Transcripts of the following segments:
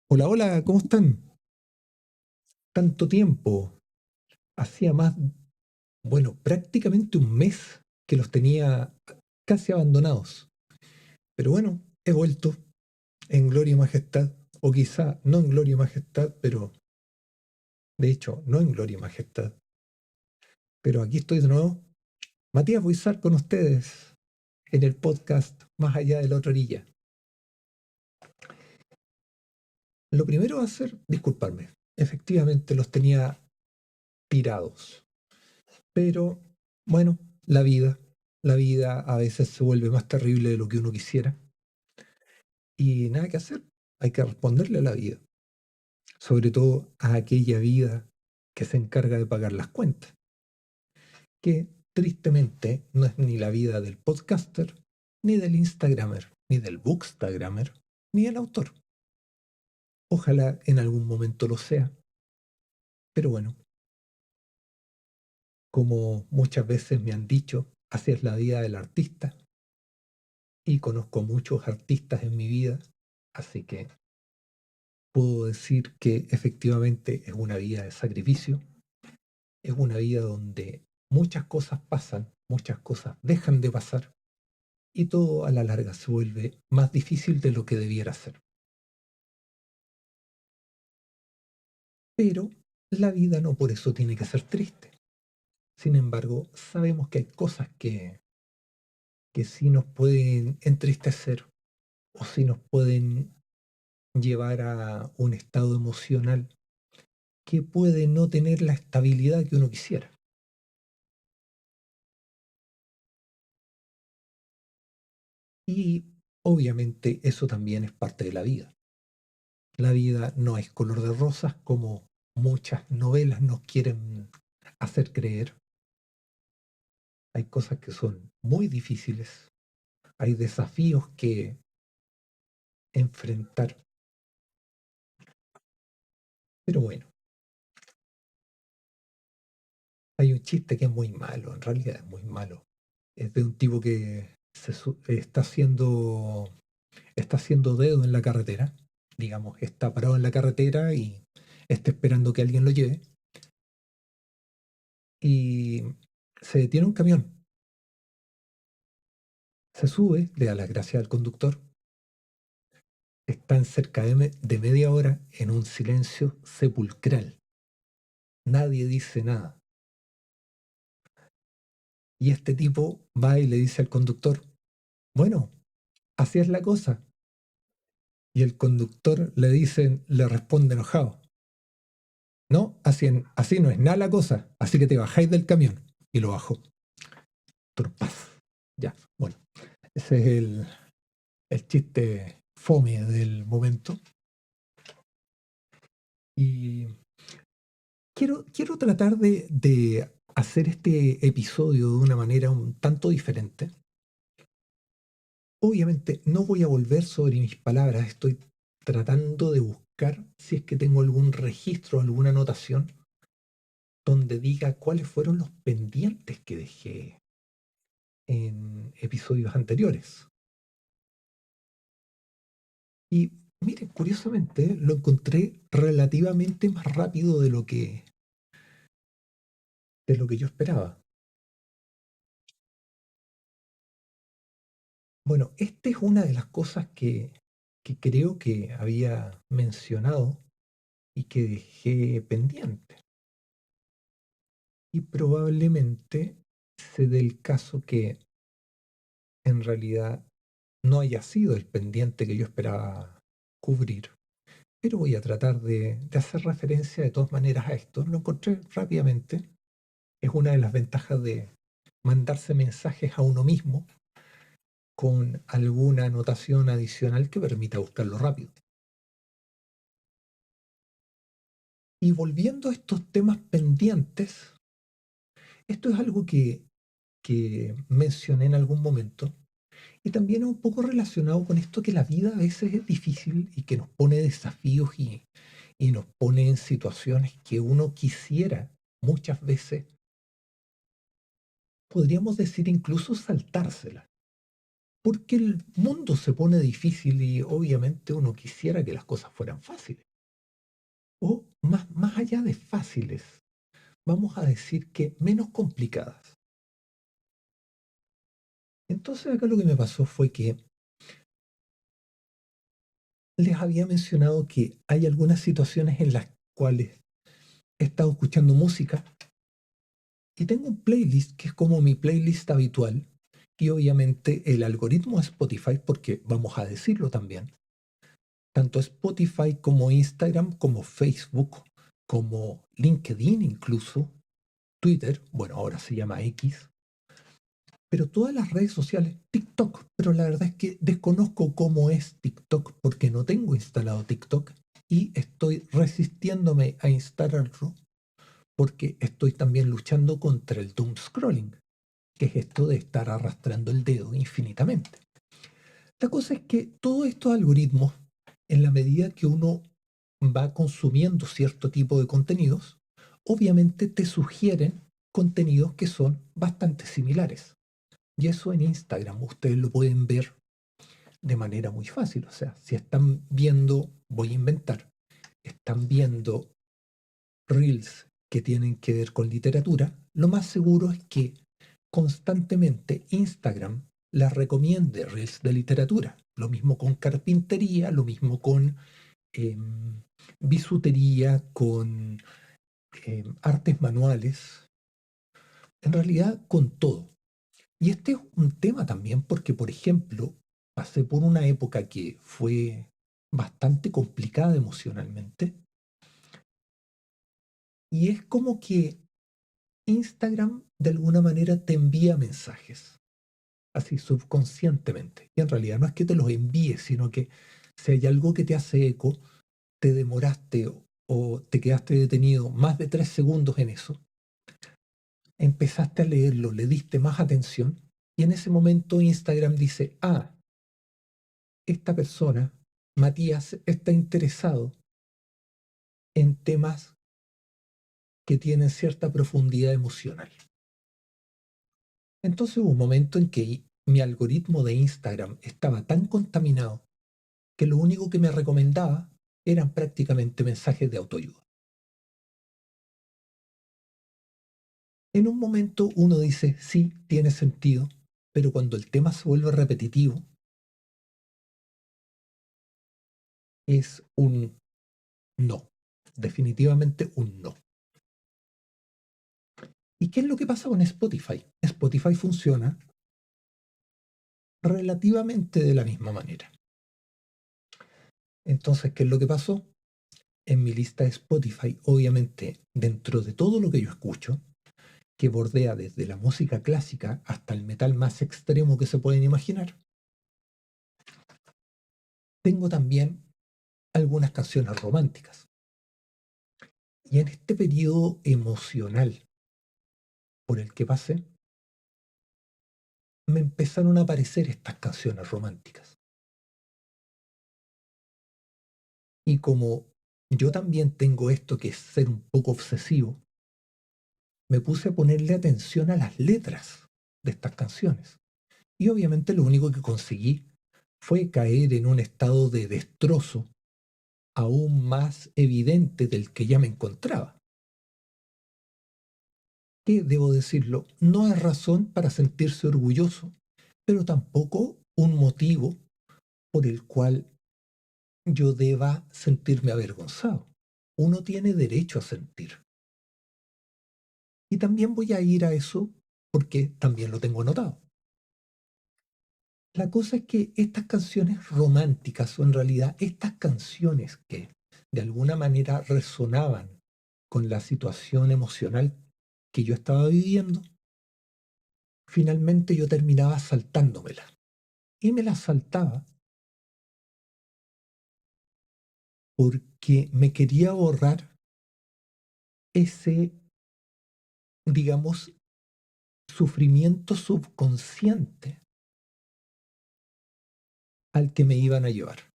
Hola, hola, ¿cómo están? Tanto tiempo. Hacía más, bueno, prácticamente un mes que los tenía casi abandonados. Pero bueno, he vuelto en gloria y majestad, o quizá no en gloria y majestad, pero de hecho no en gloria y majestad. Pero aquí estoy de nuevo. Matías Buizar con ustedes en el podcast Más allá de la otra orilla. Lo primero va a ser disculparme. Efectivamente los tenía tirados. Pero bueno, la vida, la vida a veces se vuelve más terrible de lo que uno quisiera y nada que hacer, hay que responderle a la vida, sobre todo a aquella vida que se encarga de pagar las cuentas, que tristemente no es ni la vida del podcaster, ni del instagramer, ni del bookstagrammer, ni del autor. Ojalá en algún momento lo sea, pero bueno, como muchas veces me han dicho, así es la vida del artista y conozco muchos artistas en mi vida, así que puedo decir que efectivamente es una vida de sacrificio, es una vida donde muchas cosas pasan, muchas cosas dejan de pasar y todo a la larga se vuelve más difícil de lo que debiera ser. Pero la vida no por eso tiene que ser triste. Sin embargo, sabemos que hay cosas que sí nos pueden entristecer o sí nos pueden llevar a un estado emocional que puede no tener la estabilidad que uno quisiera. Y obviamente eso también es parte de la vida. La vida no es color de rosas como muchas novelas nos quieren hacer creer. Hay cosas que son muy difíciles, hay desafíos que enfrentar. Pero bueno, hay un chiste que es muy malo, en realidad es muy malo. Es de un tipo que está haciendo dedo en la carretera. Digamos, está parado en la carretera y está esperando que alguien lo lleve. Y se detiene un camión. Se sube, le da las gracias al conductor. Están cerca de media hora en un silencio sepulcral. Nadie dice nada. Y este tipo va y le dice al conductor, bueno, así es la cosa. Y el conductor le responde enojado, no, así no es nada la cosa, así que te bajáis del camión. Y lo bajó. Turpaz. Ya, bueno, ese es el chiste fome del momento. Y quiero tratar de hacer este episodio de una manera un tanto diferente. Obviamente no voy a volver sobre mis palabras, estoy tratando de buscar si es que tengo algún registro, alguna anotación donde diga cuáles fueron los pendientes que dejé en episodios anteriores. Y miren, curiosamente lo encontré relativamente más rápido de lo que yo esperaba. Bueno, esta es una de las cosas que creo que había mencionado y que dejé pendiente. Y probablemente se dé el caso que en realidad no haya sido el pendiente que yo esperaba cubrir. Pero voy a tratar de hacer referencia de todas maneras a esto. Lo encontré rápidamente. Es una de las ventajas de mandarse mensajes a uno mismo con alguna anotación adicional que permita buscarlo rápido. Y volviendo a estos temas pendientes, esto es algo que mencioné en algún momento y también es un poco relacionado con esto que la vida a veces es difícil y que nos pone desafíos y nos pone en situaciones que uno quisiera muchas veces, podríamos decir incluso saltárselas. porque el mundo se pone difícil y obviamente uno quisiera que las cosas fueran fáciles. O más allá de fáciles, vamos a decir que menos complicadas. Entonces acá lo que me pasó fue que les había mencionado que hay algunas situaciones en las cuales he estado escuchando música y tengo un playlist que es como mi playlist habitual y obviamente el algoritmo de Spotify, porque vamos a decirlo también, tanto Spotify como Instagram, como Facebook, como LinkedIn incluso, Twitter, bueno, ahora se llama X, pero todas las redes sociales, TikTok, pero la verdad es que desconozco cómo es TikTok porque no tengo instalado TikTok y estoy resistiéndome a instalarlo porque estoy también luchando contra el doom scrolling, que es esto de estar arrastrando el dedo infinitamente. La cosa es que todos estos algoritmos, en la medida que uno va consumiendo cierto tipo de contenidos, obviamente te sugieren contenidos que son bastante similares. Y eso en Instagram ustedes lo pueden ver de manera muy fácil. O sea, si están viendo, voy a inventar, están viendo reels que tienen que ver con literatura, lo más seguro es que constantemente Instagram las recomiende reels de literatura. Lo mismo con carpintería, lo mismo con em, bisutería, con artes manuales, en realidad con todo. Y este es un tema también porque, por ejemplo, pasé por una época que fue bastante complicada emocionalmente y es como que Instagram de alguna manera te envía mensajes, así subconscientemente. Y en realidad no es que te los envíe, sino que si hay algo que te hace eco, te demoraste o te quedaste detenido más de 3 segundos en eso, empezaste a leerlo, le diste más atención y en ese momento Instagram dice, ah, esta persona, Matías, está interesado en temas que tienen cierta profundidad emocional. Entonces hubo un momento en que mi algoritmo de Instagram estaba tan contaminado que lo único que me recomendaba eran prácticamente mensajes de autoayuda. En un momento uno dice, sí, tiene sentido, pero cuando el tema se vuelve repetitivo, es un no, definitivamente un no. ¿Y qué es lo que pasa con Spotify? Spotify funciona relativamente de la misma manera. Entonces, ¿qué es lo que pasó? En mi lista de Spotify, obviamente, dentro de todo lo que yo escucho, que bordea desde la música clásica hasta el metal más extremo que se pueden imaginar, tengo también algunas canciones románticas. Y en este periodo emocional por el que pasé, me empezaron a aparecer estas canciones románticas. Y como yo también tengo esto que es ser un poco obsesivo, me puse a ponerle atención a las letras de estas canciones. Y obviamente lo único que conseguí fue caer en un estado de destrozo aún más evidente del que ya me encontraba. Que, debo decirlo, no es razón para sentirse orgulloso, pero tampoco un motivo por el cual yo deba sentirme avergonzado. Uno tiene derecho a sentir. Y también voy a ir a eso porque también lo tengo anotado. La cosa es que estas canciones románticas, o en realidad estas canciones que de alguna manera resonaban con la situación emocional que yo estaba viviendo, finalmente yo terminaba saltándomela. Y me la saltaba porque me quería borrar ese, digamos, sufrimiento subconsciente al que me iban a llevar.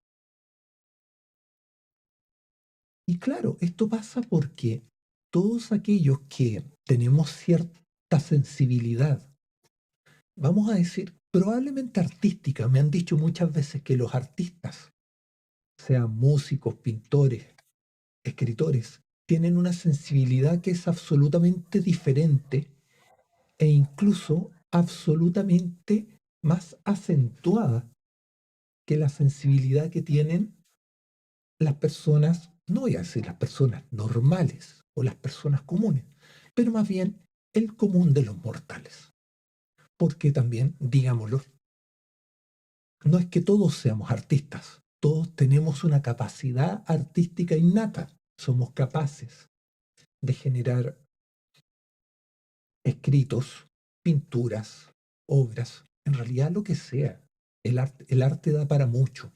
Y claro, esto pasa porque todos aquellos que tenemos cierta sensibilidad, vamos a decir probablemente artística. Me han dicho muchas veces que los artistas, sean músicos, pintores, escritores, tienen una sensibilidad que es absolutamente diferente e incluso absolutamente más acentuada que la sensibilidad que tienen las personas, no voy a decir las personas normales o las personas comunes, pero más bien el común de los mortales. Porque también, digámoslo, no es que todos seamos artistas, todos tenemos una capacidad artística innata, somos capaces de generar escritos, pinturas, obras, en realidad lo que sea. El arte da para mucho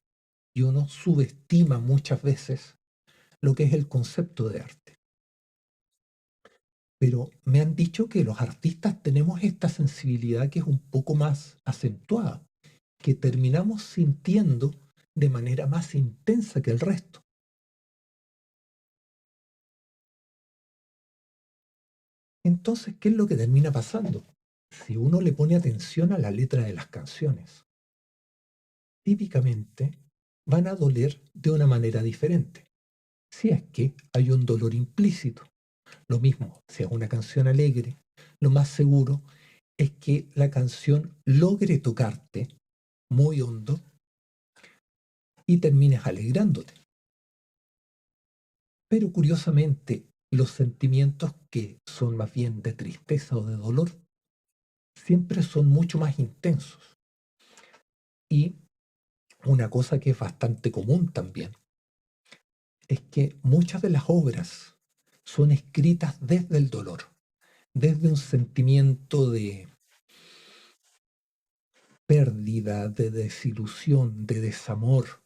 y uno subestima muchas veces lo que es el concepto de arte. Pero me han dicho que los artistas tenemos esta sensibilidad que es un poco más acentuada, que terminamos sintiendo de manera más intensa que el resto. Entonces, ¿qué es lo que termina pasando? Si uno le pone atención a la letra de las canciones, típicamente van a doler de una manera diferente. Si es que hay un dolor implícito. Lo mismo, si es una canción alegre, lo más seguro es que la canción logre tocarte muy hondo y termines alegrándote. Pero curiosamente, los sentimientos que son más bien de tristeza o de dolor siempre son mucho más intensos. Y una cosa que es bastante común también es que muchas de las obras son escritas desde el dolor, desde un sentimiento de pérdida, de desilusión, de desamor,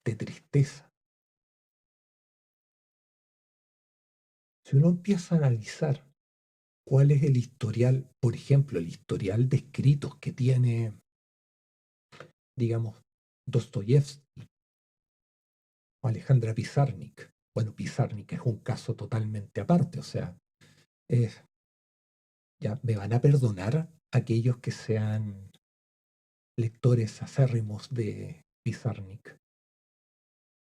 de tristeza. Si uno empieza a analizar cuál es el historial, por ejemplo, el historial de escritos que tiene, digamos, Dostoyevsky o Alejandra Pizarnik. Bueno, Pizarnik es un caso totalmente aparte, o sea, es, ya me van a perdonar aquellos que sean lectores acérrimos de Pizarnik,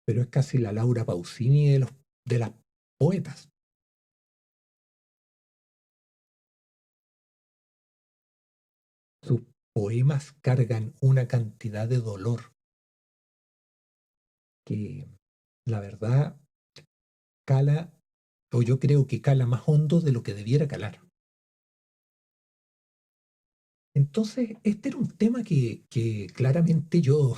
pero es casi la Laura Pausini de las poetas. Sus poemas cargan una cantidad de dolor que la verdad cala, o yo creo que cala más hondo de lo que debiera calar. Entonces, este era un tema que claramente yo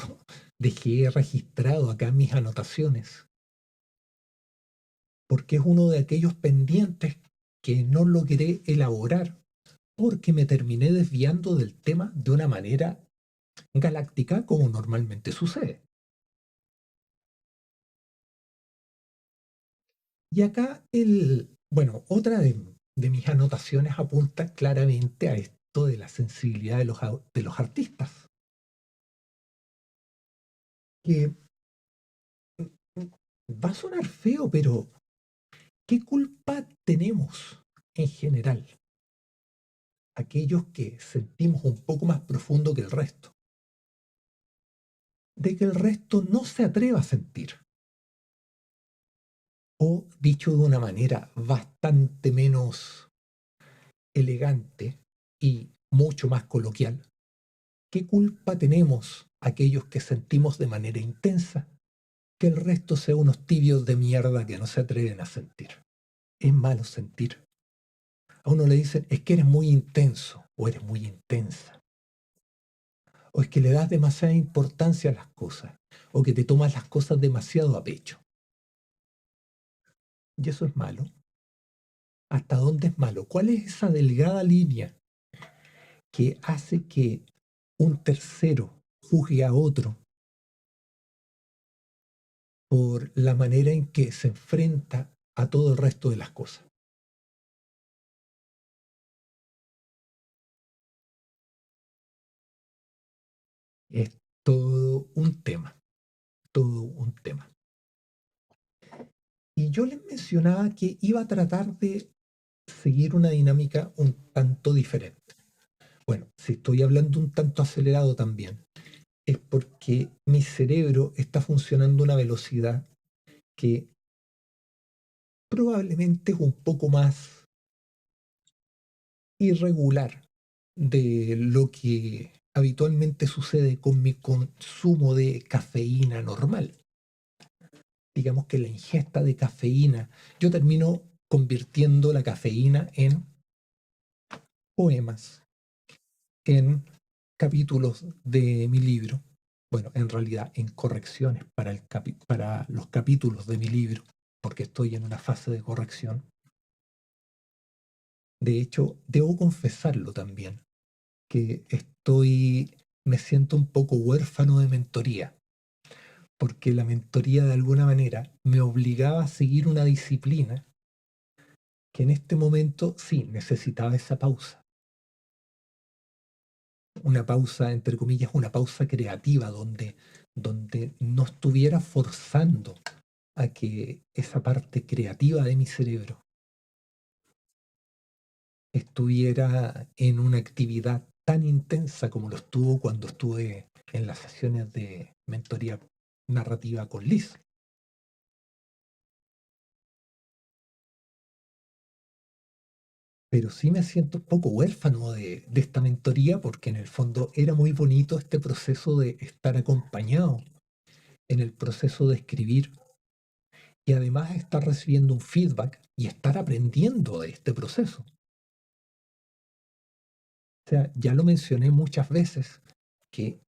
dejé registrado acá en mis anotaciones, porque es uno de aquellos pendientes que no logré elaborar, porque me terminé desviando del tema de una manera galáctica como normalmente sucede. Y acá bueno, otra de mis anotaciones apunta claramente a esto de la sensibilidad de los artistas, que va a sonar feo, pero ¿qué culpa tenemos en general, aquellos que sentimos un poco más profundo que el resto, de que el resto no se atreva a sentir? O, dicho de una manera bastante menos elegante y mucho más coloquial, ¿qué culpa tenemos aquellos que sentimos de manera intensa que el resto sea unos tibios de mierda que no se atreven a sentir? Es malo sentir. A uno le dicen, es que eres muy intenso o eres muy intensa, o es que le das demasiada importancia a las cosas, o que te tomas las cosas demasiado a pecho. Y eso es malo. ¿Hasta dónde es malo? ¿Cuál es esa delgada línea que hace que un tercero juzgue a otro por la manera en que se enfrenta a todo el resto de las cosas? Es todo un tema, todo un tema. Y yo les mencionaba que iba a tratar de seguir una dinámica un tanto diferente. Bueno, si estoy hablando un tanto acelerado también, es porque mi cerebro está funcionando a una velocidad que probablemente es un poco más irregular de lo que habitualmente sucede con mi consumo de cafeína normal. Digamos que la ingesta de cafeína, yo termino convirtiendo la cafeína en poemas, en capítulos de mi libro, bueno, en realidad en correcciones para, para los capítulos de mi libro, porque estoy en una fase de corrección. De hecho, debo confesarlo también, que me siento un poco huérfano de mentoría, porque la mentoría de alguna manera me obligaba a seguir una disciplina que en este momento sí necesitaba esa pausa. Una pausa, entre comillas, una pausa creativa donde no estuviera forzando a que esa parte creativa de mi cerebro estuviera en una actividad tan intensa como lo estuvo cuando estuve en las sesiones de mentoría narrativa con Liz. Pero sí me siento un poco huérfano de esta mentoría porque en el fondo era muy bonito este proceso de estar acompañado en el proceso de escribir y además estar recibiendo un feedback y estar aprendiendo de este proceso. O sea, ya lo mencioné muchas veces, que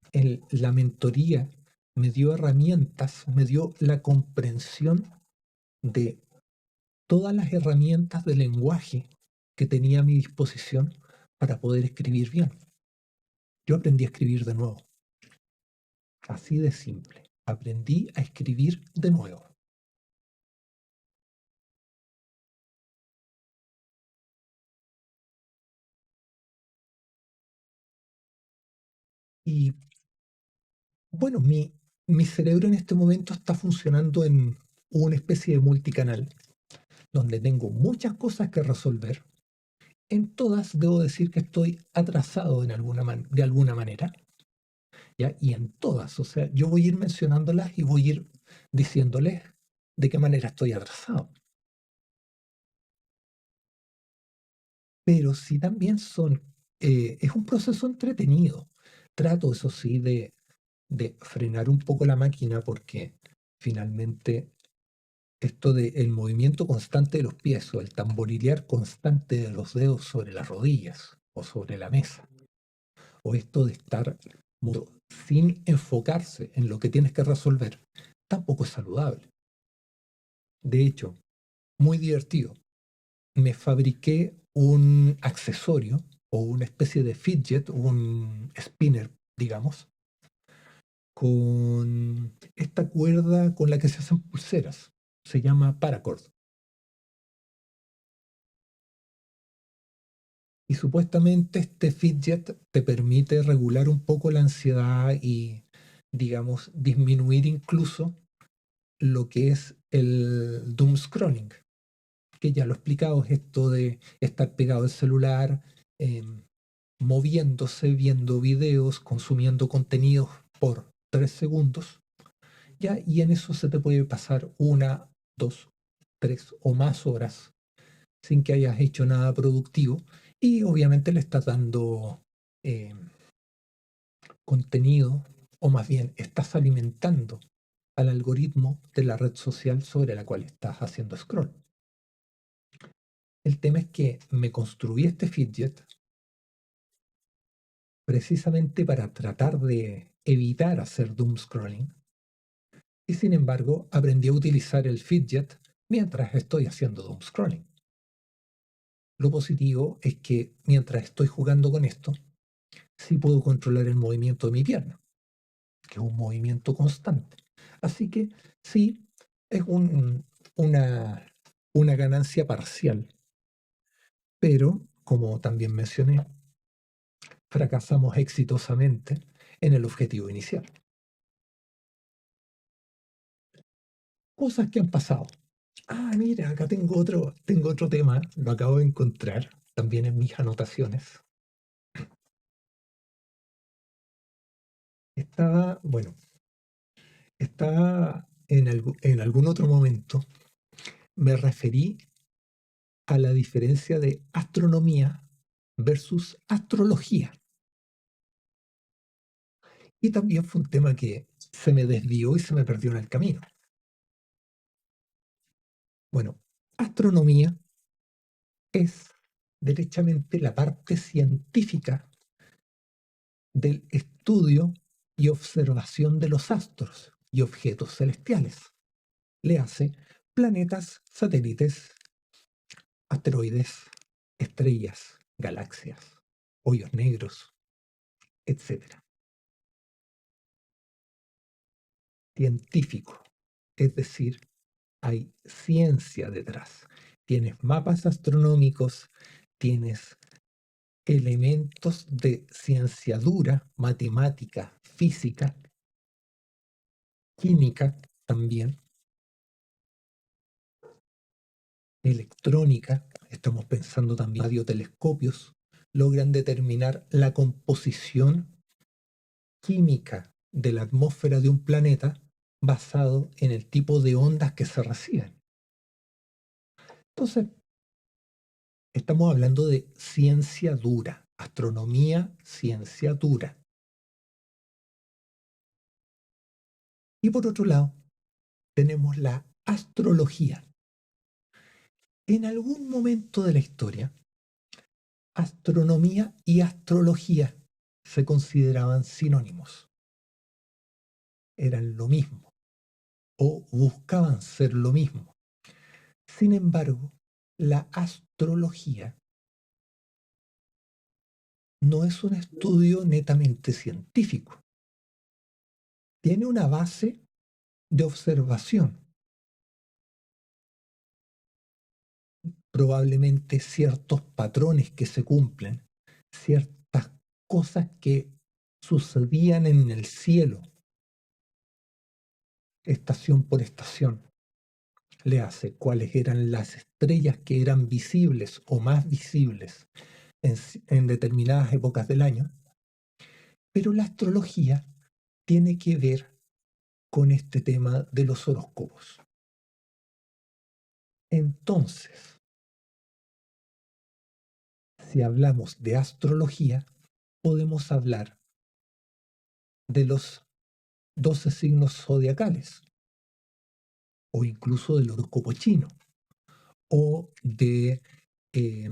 la mentoría me dio herramientas, me dio la comprensión de todas las herramientas de lenguaje que tenía a mi disposición para poder escribir bien. Yo aprendí a escribir de nuevo, así de simple. Aprendí a escribir de nuevo. Y bueno, mi cerebro en este momento está funcionando en una especie de multicanal, donde tengo muchas cosas que resolver. En todas debo decir que estoy atrasado de alguna manera, ¿ya? Y en todas, o sea, yo voy a ir mencionándolas y voy a ir diciéndoles de qué manera estoy atrasado. Pero sí también es un proceso entretenido. Trato, eso sí, de frenar un poco la máquina porque finalmente esto de el movimiento constante de los pies o el tamborilear constante de los dedos sobre las rodillas o sobre la mesa, o esto de estar sin enfocarse en lo que tienes que resolver, tampoco es saludable. De hecho, muy divertido. Me fabriqué un accesorio o una especie de fidget, un spinner, digamos, con esta cuerda con la que se hacen pulseras. Se llama paracord. Y supuestamente este fidget te permite regular un poco la ansiedad y, digamos, disminuir incluso lo que es el doom scrolling, que ya lo he explicado, es esto de estar pegado al celular, eh, moviéndose, viendo videos, consumiendo contenidos por 3 segundos, ya, y en eso se te puede pasar una, dos, tres o más horas sin que hayas hecho nada productivo y obviamente le estás dando eh, contenido o más bien estás alimentando al algoritmo de la red social sobre la cual estás haciendo scroll. El tema es que me construí este fidget precisamente para tratar de evitar hacer doom scrolling y sin embargo aprendí a utilizar el fidget mientras estoy haciendo doom scrolling. Lo positivo es que mientras estoy jugando con esto, sí puedo controlar el movimiento de mi pierna, que es un movimiento constante. Así que sí, es una ganancia parcial, pero como también mencioné, fracasamos exitosamente en el objetivo inicial. Cosas que han pasado. Ah, mira, acá tengo otro tema, lo acabo de encontrar también en mis anotaciones. bueno, en algún otro momento me referí a la diferencia de astronomía versus astrología. Y también fue un tema que se me desvió y se me perdió en el camino. Bueno, astronomía es derechamente la parte científica del estudio y observación de los astros y objetos celestiales. Le hace planetas, satélites, asteroides, estrellas, galaxias, hoyos negros, etcétera. Científico, es decir, hay ciencia detrás. Tienes mapas astronómicos, tienes elementos de ciencia dura, matemática, física, química también, electrónica. Estamos pensando también, radiotelescopios logran determinar la composición química de la atmósfera de un planeta basado en el tipo de ondas que se reciben. Entonces, estamos hablando de ciencia dura, astronomía, ciencia dura. Y por otro lado, tenemos la astrología. En algún momento de la historia, astronomía y astrología se consideraban sinónimos, eran lo mismo o buscaban ser lo mismo. Sin embargo, la astrología no es un estudio netamente científico, tiene una base de observación, probablemente ciertos patrones que se cumplen, ciertas cosas que sucedían en el cielo, estación por estación. Le hace cuáles eran las estrellas que eran visibles o más visibles en determinadas épocas del año. Pero la astrología tiene que ver con este tema de los horóscopos. Entonces, si hablamos de astrología, podemos hablar de los 12 signos zodiacales, o incluso del horóscopo chino, o de eh,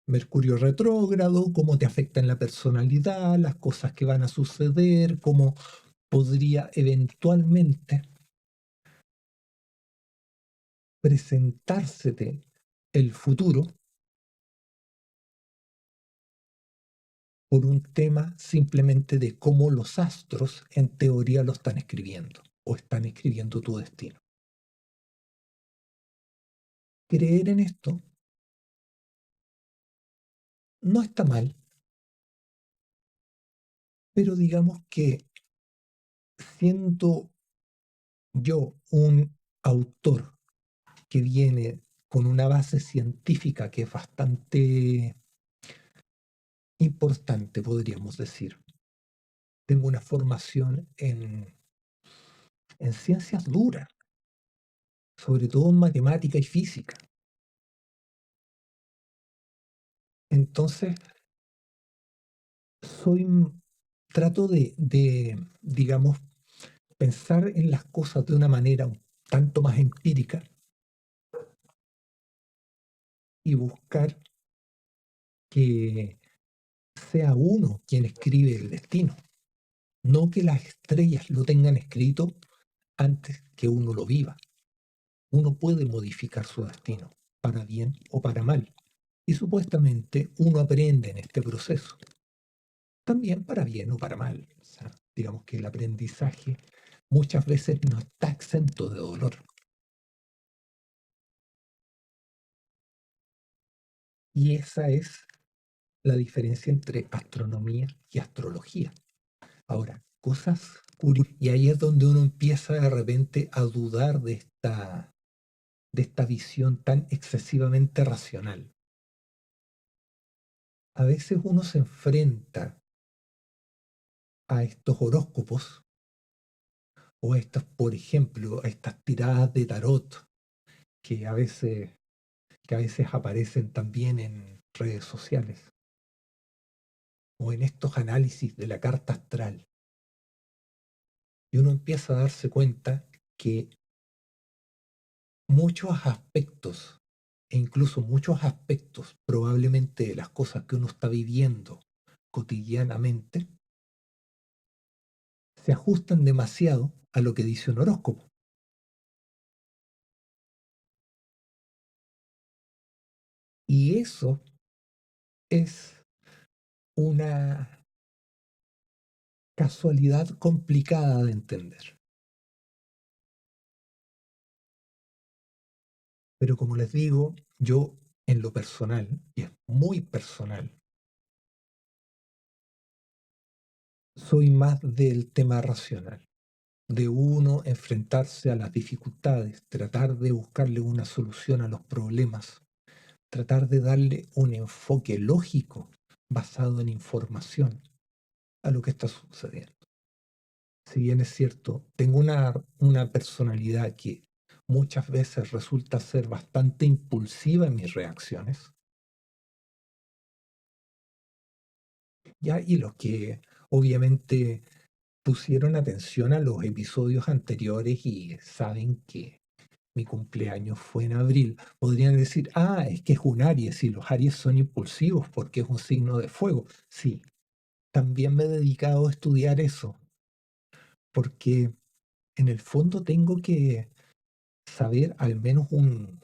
Mercurio retrógrado, cómo te afecta en la personalidad, las cosas que van a suceder, cómo podría eventualmente presentársete el futuro por un tema simplemente de cómo los astros en teoría lo están escribiendo o están escribiendo tu destino. Creer en esto no está mal, pero digamos que siendo yo un autor que viene con una base científica que es bastante importante, podríamos decir. Tengo una formación en ciencias duras, sobre todo en matemática y física. Entonces, soy, trato digamos, pensar en las cosas de una manera un tanto más empírica y buscar que sea uno quien escribe el destino, no que las estrellas lo tengan escrito antes que uno lo viva. Uno puede modificar su destino, para bien o para mal, y supuestamente uno aprende en este proceso, también para bien o para mal. O sea, digamos que el aprendizaje muchas veces no está exento de dolor. Y esa es la diferencia entre astronomía y astrología. Ahora, cosas curiosas, y ahí es donde uno empieza de repente a dudar de esta visión tan excesivamente racional. A veces uno se enfrenta a estos horóscopos o a estas, por ejemplo, a estas tiradas de tarot que a veces, que a veces aparecen también en redes sociales o en estos análisis de la carta astral. Y uno empieza a darse cuenta que muchos aspectos, e incluso muchos aspectos probablemente de las cosas que uno está viviendo cotidianamente, se ajustan demasiado a lo que dice un horóscopo. Y eso es una casualidad complicada de entender. Pero como les digo, yo en lo personal, y es muy personal, soy más del tema racional, de uno enfrentarse a las dificultades, tratar de buscarle una solución a los problemas, tratar de darle un enfoque lógico basado en información a lo que está sucediendo. Si bien es cierto, tengo una personalidad que muchas veces resulta ser bastante impulsiva en mis reacciones, ¿ya? Y los que obviamente pusieron atención a los episodios anteriores y saben que mi cumpleaños fue en abril, podrían decir, ah, es que es un Aries y los Aries son impulsivos porque es un signo de fuego. Sí, también me he dedicado a estudiar eso, porque en el fondo tengo que saber al menos un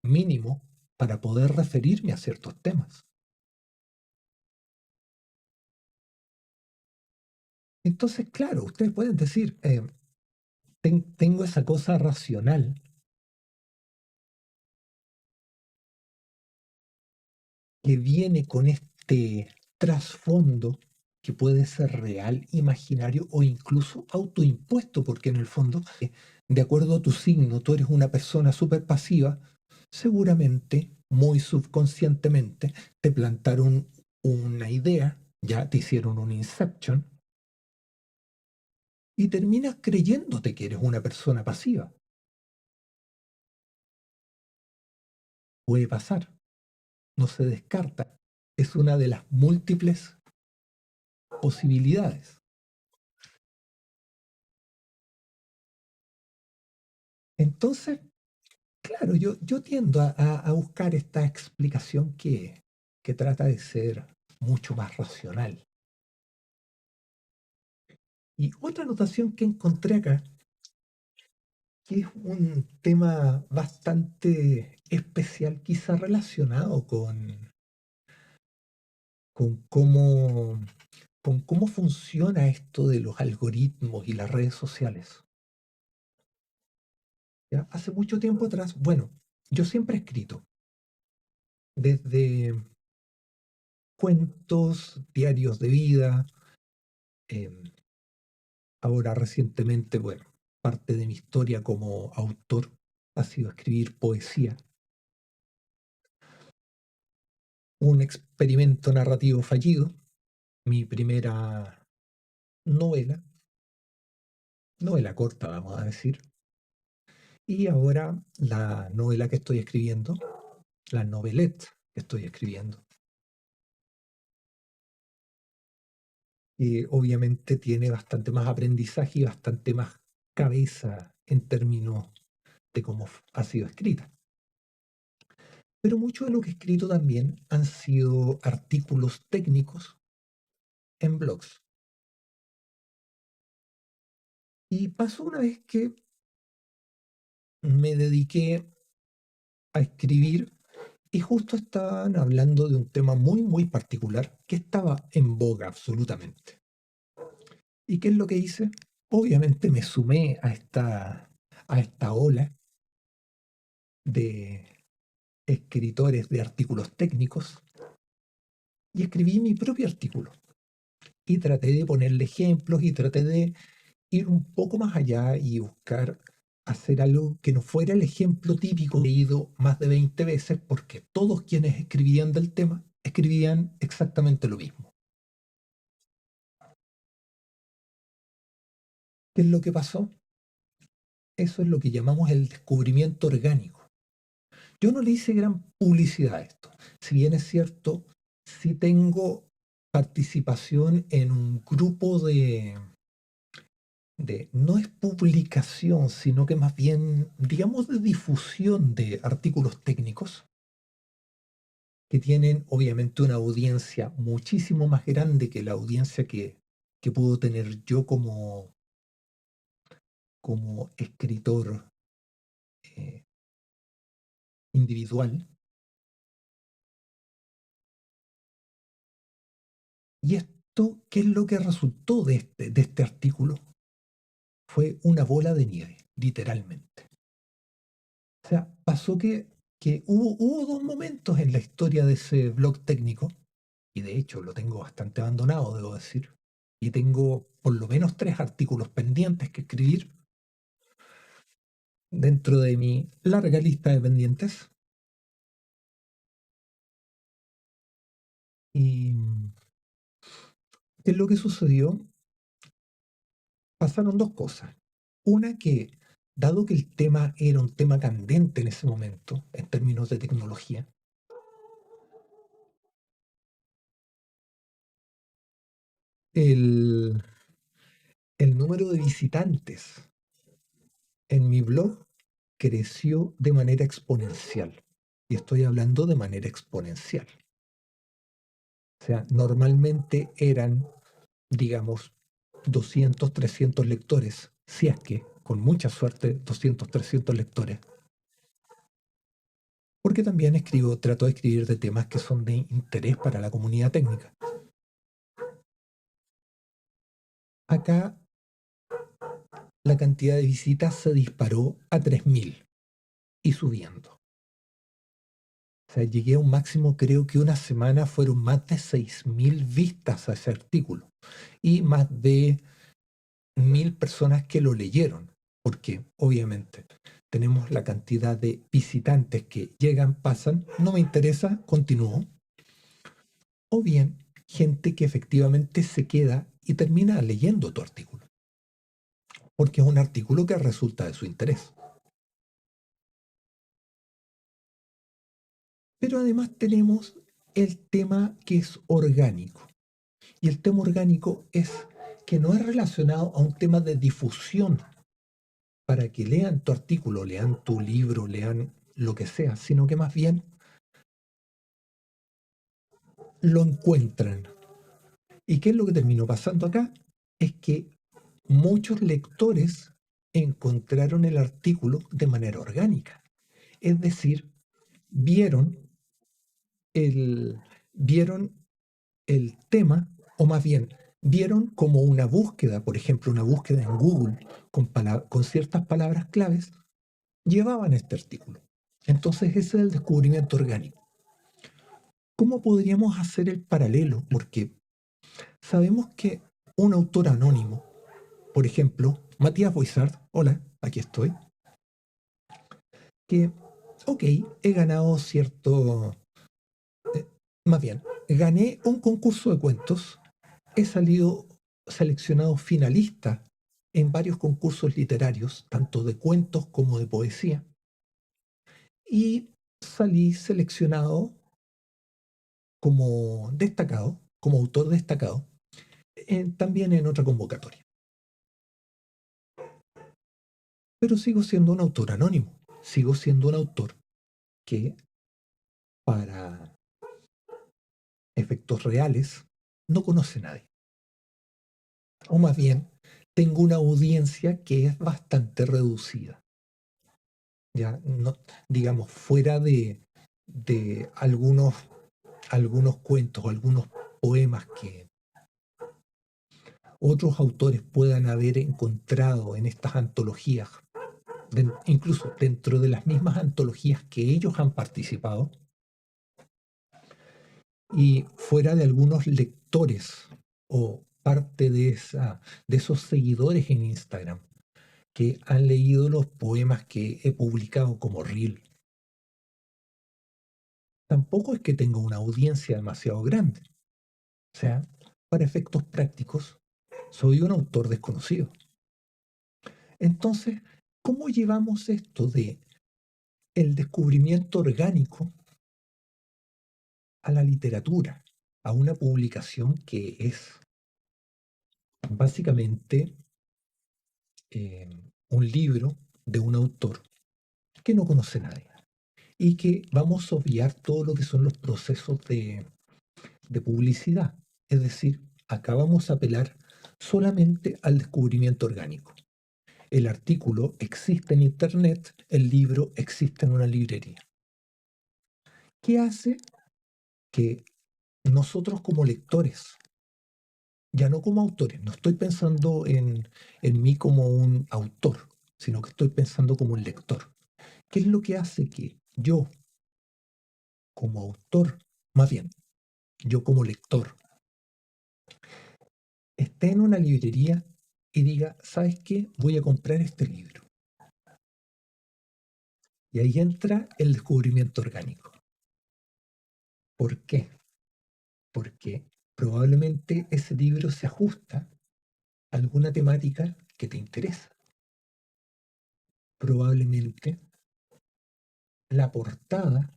mínimo para poder referirme a ciertos temas. Entonces, claro, ustedes pueden decir, tengo esa cosa racional que viene con este trasfondo que puede ser real, imaginario o incluso autoimpuesto, porque en el fondo, de acuerdo a tu signo, tú eres una persona súper pasiva, seguramente, muy subconscientemente, te plantaron una idea, ya te hicieron un inception, y terminas creyéndote que eres una persona pasiva. Puede pasar, no se descarta. Es una de las múltiples posibilidades. Entonces, claro, yo tiendo a buscar esta explicación que trata de ser mucho más racional. Y otra anotación que encontré acá, que es un tema bastante especial, quizá relacionado con cómo, con cómo funciona esto de los algoritmos y las redes sociales. ¿Ya? Hace mucho tiempo atrás, bueno, yo siempre he escrito, desde cuentos, diarios de vida, em, ahora recientemente, bueno, parte de mi historia como autor ha sido escribir poesía, un experimento narrativo fallido, mi primera novela, novela corta, vamos a decir, y ahora la novela que estoy escribiendo, la novelette que estoy escribiendo, obviamente tiene bastante más aprendizaje y bastante más cabeza en términos de cómo ha sido escrita. Pero mucho de lo que he escrito también han sido artículos técnicos en blogs. Y pasó una vez que me dediqué a escribir y justo estaban hablando de un tema muy, muy particular que estaba en boga absolutamente. ¿Y qué es lo que hice? Obviamente me sumé a esta ola de escritores de artículos técnicos y escribí mi propio artículo. Y traté de ponerle ejemplos y traté de ir un poco más allá y buscar hacer algo que no fuera el ejemplo típico leído más de 20 veces, porque todos quienes escribían del tema escribían exactamente lo mismo. ¿Qué es lo que pasó? Eso es lo que llamamos el descubrimiento orgánico. Yo no le hice gran publicidad a esto. Si bien es cierto, sí tengo participación en un grupo no es publicación, sino que más bien, digamos, de difusión de artículos técnicos que tienen obviamente una audiencia muchísimo más grande que la audiencia que puedo tener yo como escritor eh, individual. Y esto, ¿qué es lo que resultó de este artículo? Fue una bola de nieve, literalmente. O sea, pasó que hubo dos momentos en la historia de ese blog técnico, y de hecho lo tengo bastante abandonado, debo decir, y tengo por lo menos 3 artículos pendientes que escribir dentro de mi larga lista de pendientes. ¿Y qué es lo que sucedió? Pasaron dos cosas. Una que, dado que el tema era un tema candente en ese momento, en términos de tecnología, el, el número de visitantes en mi blog creció de manera exponencial. Y estoy hablando de manera exponencial. O sea, normalmente eran, digamos, 200, 300 lectores, si es que, con mucha suerte, 200, 300 lectores. Porque también trato de escribir de temas que son de interés para la comunidad técnica. Acá la cantidad de visitas se disparó a 3.000 y subiendo. O sea, llegué a un máximo, creo que una semana fueron más de 6.000 vistas a ese artículo y más de 1.000 personas que lo leyeron, porque obviamente tenemos la cantidad de visitantes que llegan, pasan, no me interesa, continúo, o bien gente que efectivamente se queda y termina leyendo tu artículo, porque es un artículo que resulta de su interés. Pero además tenemos el tema que es orgánico. Y el tema orgánico es que no es relacionado a un tema de difusión para que lean tu artículo, lean tu libro, lean lo que sea, sino que más bien lo encuentran. ¿Y qué es lo que terminó pasando acá? Es que muchos lectores encontraron el artículo de manera orgánica. Es decir, vieron el, vieron el tema, o más bien, vieron como una búsqueda, por ejemplo, una búsqueda en Google con ciertas palabras claves, llevaban este artículo. Entonces, ese es el descubrimiento orgánico. ¿Cómo podríamos hacer el paralelo? Porque sabemos que un autor anónimo, por ejemplo, Matías Boisard, hola, aquí estoy, que, ok, he ganado cierto, eh, más bien, gané un concurso de cuentos, he salido seleccionado finalista en varios concursos literarios, tanto de cuentos como de poesía, y salí seleccionado como destacado, como autor destacado, también en otra convocatoria. Pero sigo siendo un autor anónimo, sigo siendo un autor que para efectos reales no conoce a nadie. O más bien, tengo una audiencia que es bastante reducida. Ya, no, digamos, fuera de algunos cuentos o algunos poemas que otros autores puedan haber encontrado en estas antologías, incluso dentro de las mismas antologías que ellos han participado, y fuera de algunos lectores o parte de esos seguidores en Instagram que han leído los poemas que he publicado como reel. Tampoco es que tenga una audiencia demasiado grande. O sea, para efectos prácticos, soy un autor desconocido. Entonces, ¿cómo llevamos esto de el descubrimiento orgánico a la literatura, a una publicación que es básicamente eh, un libro de un autor que no conoce nadie y que vamos a obviar todo lo que son los procesos de publicidad? Es decir, acá vamos a apelar solamente al descubrimiento orgánico. El artículo existe en Internet, el libro existe en una librería. ¿Qué hace que nosotros como lectores, ya no como autores, no estoy pensando en mí como un autor, sino que estoy pensando como un lector? ¿Qué es lo que hace que yo como autor, más bien, yo como lector, esté en una librería y diga, ¿sabes qué? Voy a comprar este libro. Y ahí entra el descubrimiento orgánico. ¿Por qué? Porque probablemente ese libro se ajusta a alguna temática que te interesa. Probablemente la portada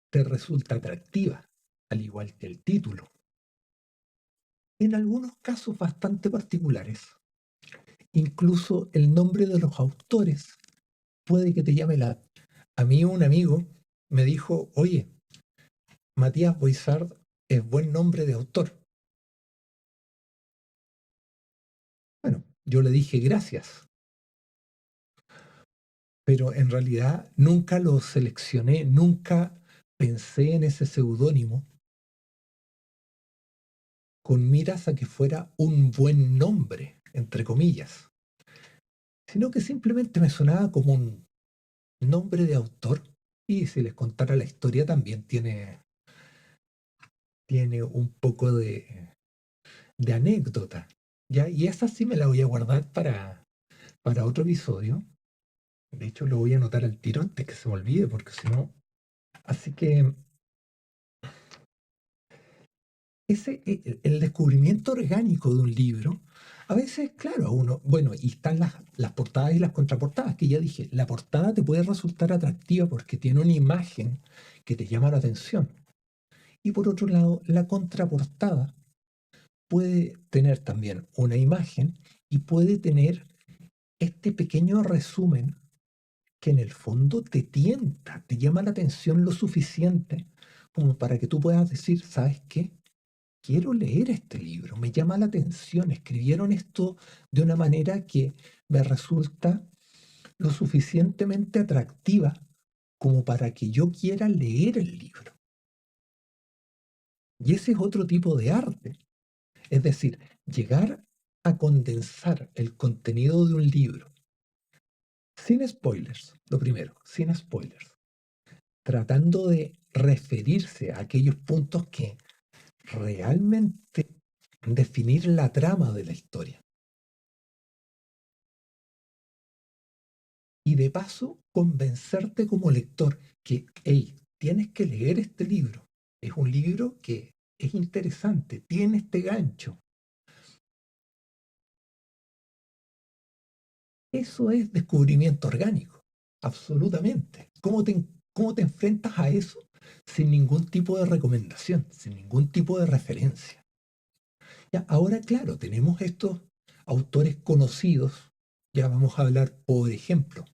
te resulta atractiva, al igual que el título. En algunos casos bastante particulares, incluso el nombre de los autores puede que te llame la... A mí un amigo me dijo, oye, Matías Boissard es buen nombre de autor. Bueno, yo le dije gracias, pero en realidad nunca lo seleccioné, nunca pensé en ese seudónimo con miras a que fuera un buen nombre, entre comillas, sino que simplemente me sonaba como un nombre de autor. Y si les contara la historia también tiene un poco de anécdota, ¿ya? Y esa sí me la voy a guardar para otro episodio. De hecho, lo voy a anotar al tiro antes que se me olvide, porque si no... Así que el descubrimiento orgánico de un libro, a veces, claro, a uno, bueno, y están las portadas y las contraportadas, que ya dije, la portada te puede resultar atractiva porque tiene una imagen que te llama la atención. Y por otro lado, la contraportada puede tener también una imagen y puede tener este pequeño resumen que en el fondo te tienta, te llama la atención lo suficiente como para que tú puedas decir, ¿sabes qué? Quiero leer este libro, me llama la atención, escribieron esto de una manera que me resulta lo suficientemente atractiva como para que yo quiera leer el libro. Y ese es otro tipo de arte. Es decir, llegar a condensar el contenido de un libro sin spoilers, lo primero, sin spoilers, tratando de referirse a aquellos puntos que realmente definir la trama de la historia. Y de paso, convencerte como lector que, hey, tienes que leer este libro. Es un libro que es interesante, tiene este gancho. Eso es descubrimiento orgánico, absolutamente. ¿Cómo te enfrentas a eso sin ningún tipo de recomendación, sin ningún tipo de referencia? Ya, ahora, claro, tenemos estos autores conocidos. Ya vamos a hablar, por ejemplo,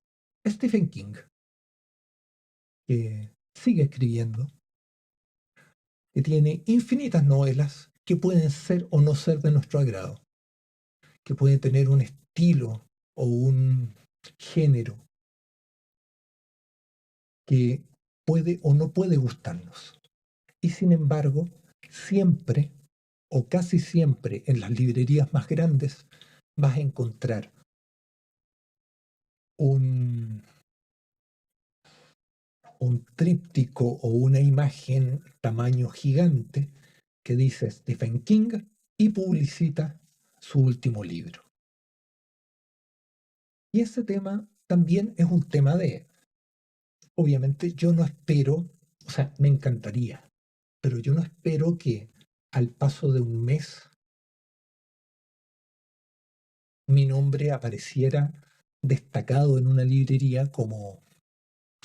Stephen King, que sigue escribiendo, que tiene infinitas novelas que pueden ser o no ser de nuestro agrado, que pueden tener un estilo o un género que puede o no puede gustarnos. Y sin embargo, siempre o casi siempre en las librerías más grandes vas a encontrar un, un tríptico o una imagen tamaño gigante que dice Stephen King y publicita su último libro. Y ese tema también es un tema de, obviamente yo no espero, o sea, me encantaría, pero yo no espero que al paso de un mes mi nombre apareciera destacado en una librería como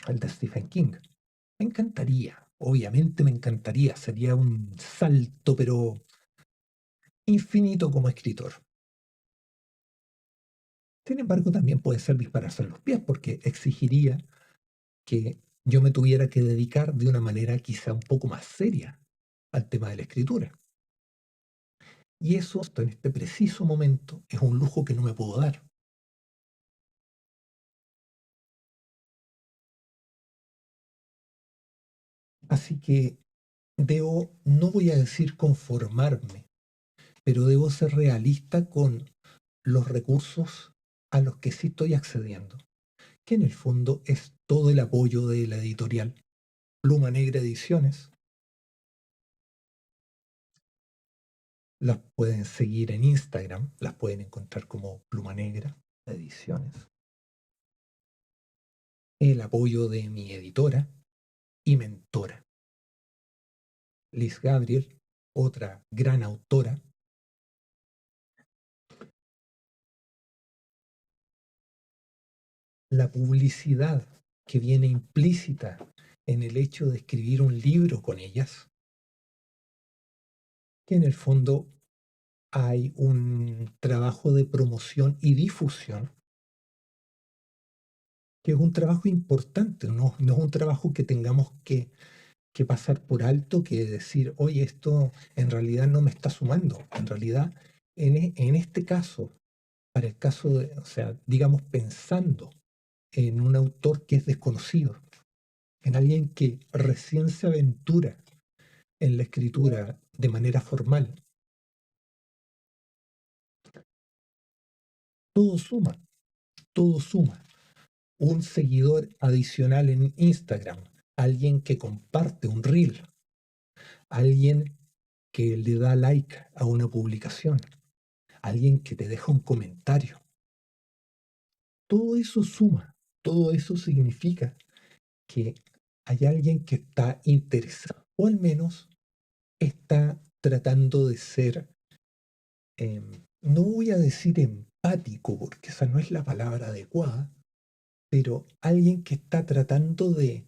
el de Stephen King. Me encantaría, obviamente me encantaría, sería un salto, pero infinito como escritor. Sin embargo, también puede ser dispararse en los pies, porque exigiría que yo me tuviera que dedicar de una manera quizá un poco más seria al tema de la escritura. Y eso, en este preciso momento, es un lujo que no me puedo dar. Así que no voy a decir conformarme, pero debo ser realista con los recursos a los que sí estoy accediendo, que en el fondo es todo el apoyo de la editorial Pluma Negra Ediciones. Las pueden seguir en Instagram, las pueden encontrar como Pluma Negra Ediciones. El apoyo de mi editora y mentora, Liz Gabriel, otra gran autora. La publicidad que viene implícita en el hecho de escribir un libro con ellas, que en el fondo hay un trabajo de promoción y difusión, que es un trabajo importante, no es un trabajo que tengamos que pasar por alto, que decir, oye, esto en realidad no me está sumando. En realidad, en este caso, para el caso de, o sea, digamos, pensando en un autor que es desconocido, en alguien que recién se aventura en la escritura de manera formal, todo suma, todo suma. Un seguidor adicional en Instagram, alguien que comparte un reel, alguien que le da like a una publicación, alguien que te deja un comentario. Todo eso suma, todo eso significa que hay alguien que está interesado, o al menos está tratando de ser, no voy a decir empático, porque esa no es la palabra adecuada, pero alguien que está tratando de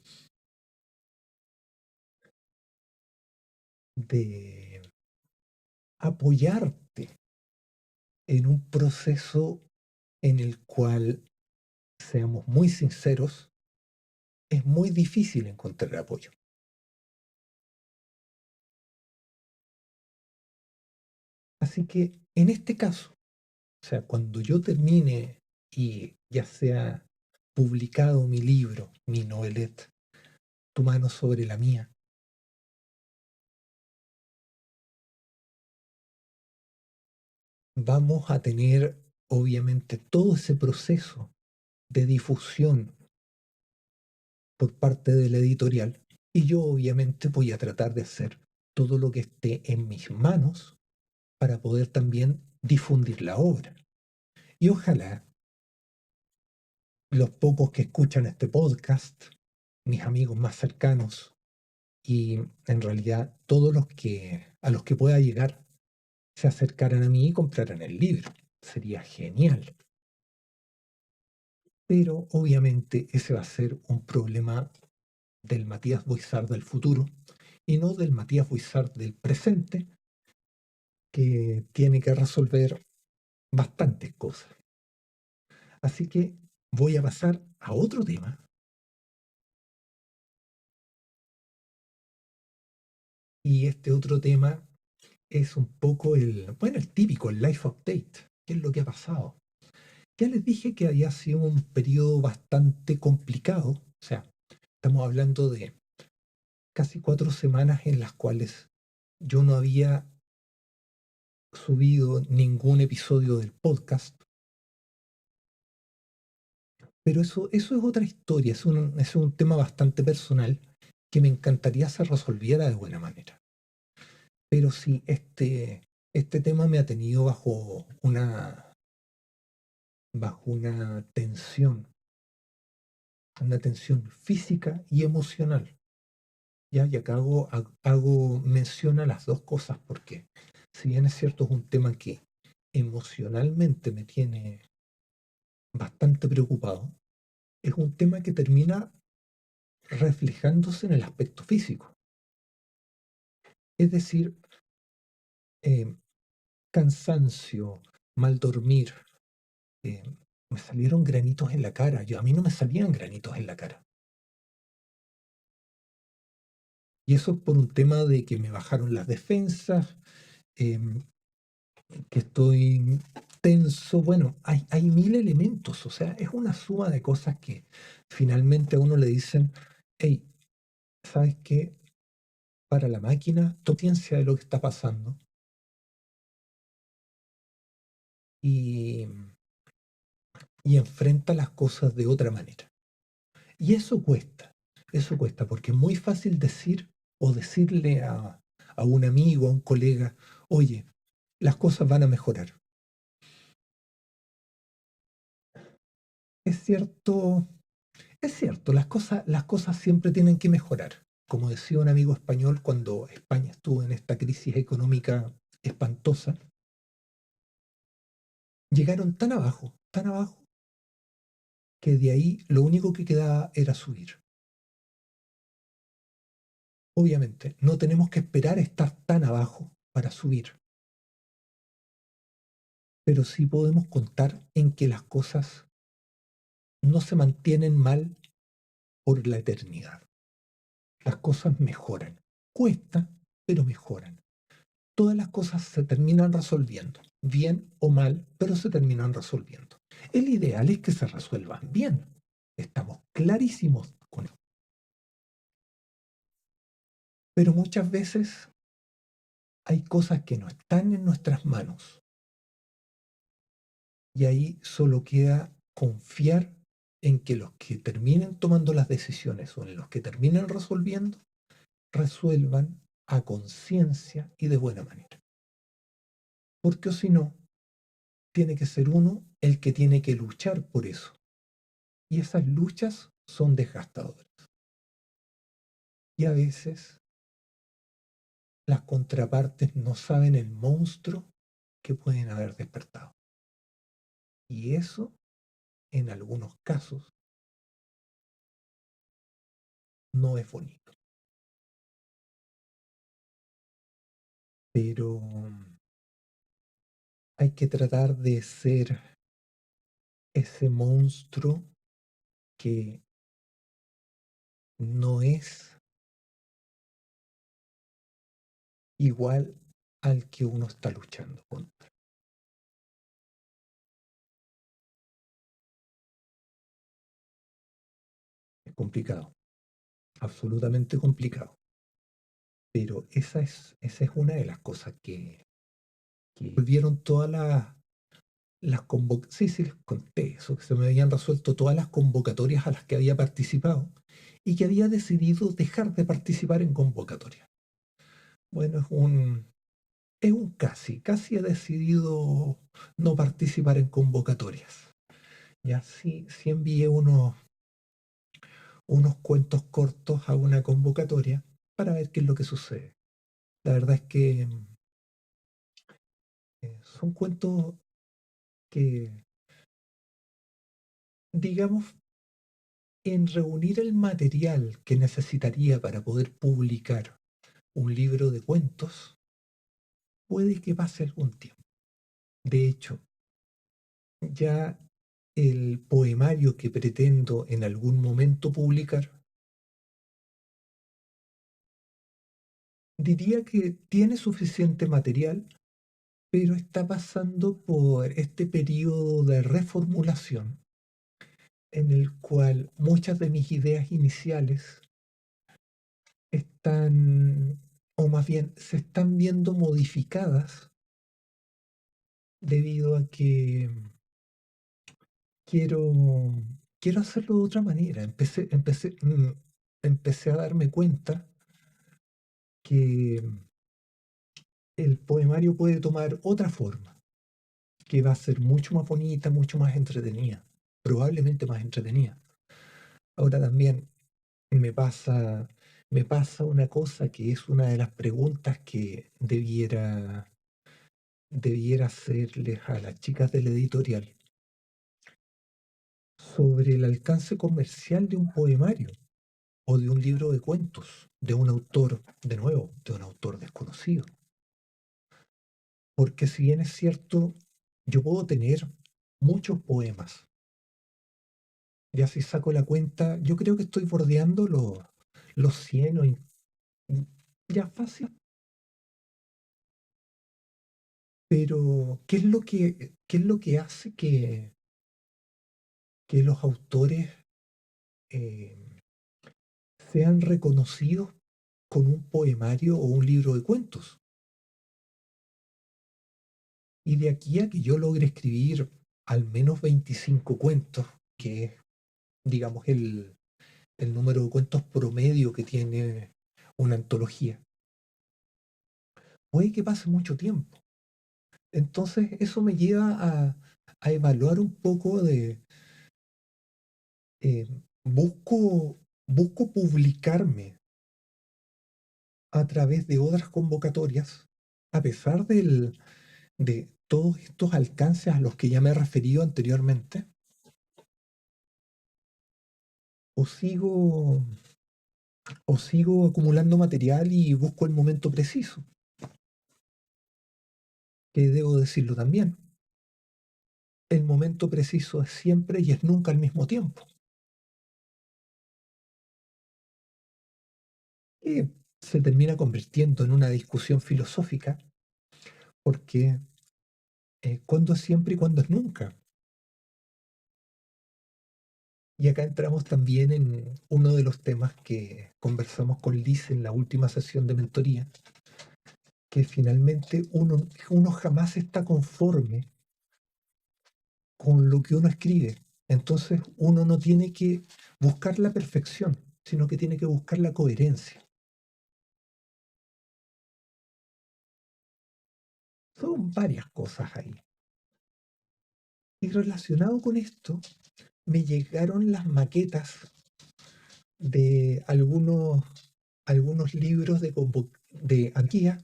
apoyarte en un proceso en el cual, seamos muy sinceros, es muy difícil encontrar apoyo. Así que en este caso, o sea, cuando yo termine y ya sea publicado mi libro, mi novelette, Tu mano sobre la mía, vamos a tener obviamente todo ese proceso de difusión por parte de la editorial y yo obviamente voy a tratar de hacer todo lo que esté en mis manos para poder también difundir la obra. Y ojalá los pocos que escuchan este podcast, mis amigos más cercanos y en realidad todos los que a los que pueda llegar se acercaran a mí y compraran el libro. Sería genial. Pero obviamente ese va a ser un problema del Matías Boizar del futuro y no del Matías Boizar del presente, que tiene que resolver bastantes cosas. Así que voy a pasar a otro tema, y este otro tema es un poco el típico, el life update. ¿Qué es lo que ha pasado? Ya les dije que había sido un periodo bastante complicado, o sea, estamos hablando de casi 4 semanas en las cuales yo no había subido ningún episodio del podcast, pero eso es otra historia, es un tema bastante personal que me encantaría se resolviera de buena manera. Pero sí, este tema me ha tenido una tensión física y emocional. Ya, y acá hago mención a las dos cosas, porque si bien es cierto, es un tema que emocionalmente me tiene bastante preocupado, es un tema que termina reflejándose en el aspecto físico. Es decir, eh, cansancio, mal dormir, eh, me salieron granitos en la cara. A mí no me salían granitos en la cara. Y eso es por un tema de que me bajaron las defensas, em, que estoy tenso. Bueno, hay mil elementos, o sea, es una suma de cosas que finalmente a uno le dicen, hey, ¿sabes qué? Para la máquina, toma conciencia de lo que está pasando y, y enfrenta las cosas de otra manera. Y eso cuesta, porque es muy fácil decir o decirle a un amigo, a un colega, oye, las cosas van a mejorar. Es cierto, es cierto, las cosas siempre tienen que mejorar. Como decía un amigo español cuando España estuvo en esta crisis económica espantosa, llegaron tan abajo, que de ahí lo único que quedaba era subir. Obviamente, no tenemos que esperar estar tan abajo para subir, pero sí podemos contar en que las cosas no se mantienen mal por la eternidad. Las cosas mejoran. Cuesta, pero mejoran. Todas las cosas se terminan resolviendo, bien o mal, pero se terminan resolviendo. El ideal es que se resuelvan bien. Estamos clarísimos con eso. Pero muchas veces hay cosas que no están en nuestras manos y ahí solo queda confiar en que los que terminen tomando las decisiones o en los que terminen resolviendo, resuelvan a conciencia y de buena manera. Porque o si no, tiene que ser uno el que tiene que luchar por eso. Y esas luchas son desgastadoras. Y a veces las contrapartes no saben el monstruo que pueden haber despertado. Y eso, en algunos casos, no es bonito. Pero hay que tratar de ser ese monstruo que no es igual al que uno está luchando contra. Es complicado, absolutamente complicado. Pero esa es una de las cosas que volvieron todas las convocatorias. Sí, sí, les conté eso, que se me habían resuelto todas las convocatorias a las que había participado y que había decidido dejar de participar en convocatorias. Bueno, es un casi he decidido no participar en convocatorias. Ya sí, sí envié unos cuentos cortos a una convocatoria para ver qué es lo que sucede. La verdad es que son cuentos que, digamos, en reunir el material que necesitaría para poder publicar un libro de cuentos, puede que pase algún tiempo. De hecho, ya el poemario que pretendo en algún momento publicar, diría que tiene suficiente material, pero está pasando por este periodo de reformulación en el cual muchas de mis ideas iniciales están, o más bien, se están viendo modificadas debido a que quiero, quiero hacerlo de otra manera. Empecé a darme cuenta que el poemario puede tomar otra forma, que va a ser mucho más bonita, mucho más entretenida, probablemente más entretenida. Ahora también me pasa, me pasa una cosa que es una de las preguntas que debiera hacerles a las chicas de la editorial. sobre el alcance comercial de un poemario o de un libro de cuentos de un autor, de nuevo, de un autor desconocido. Porque si bien es cierto, yo puedo tener muchos poemas, ya si saco la cuenta, yo creo que estoy bordeando los 100 ya fácil. Pero, qué es lo que hace que los autores eh, sean reconocidos con un poemario o un libro de cuentos? Y de aquí a que yo logre escribir al menos 25 cuentos, que es, digamos, el número de cuentos promedio que tiene una antología, puede que pase mucho tiempo. Entonces, eso me lleva a evaluar un poco de, eh, busco publicarme a través de otras convocatorias, a pesar de todos estos alcances a los que ya me he referido anteriormente, o sigo, o sigo acumulando material y busco el momento preciso, que debo decirlo también. El momento preciso es siempre y es nunca al mismo tiempo, que se termina convirtiendo en una discusión filosófica, porque ¿cuándo es siempre y cuándo es nunca? Y acá entramos también en uno de los temas que conversamos con Liz en la última sesión de mentoría, que finalmente uno jamás está conforme con lo que uno escribe. Entonces uno no tiene que buscar la perfección, sino que tiene que buscar la coherencia. Son varias cosas ahí. Y relacionado con esto, me llegaron las maquetas de algunos libros de Aquía,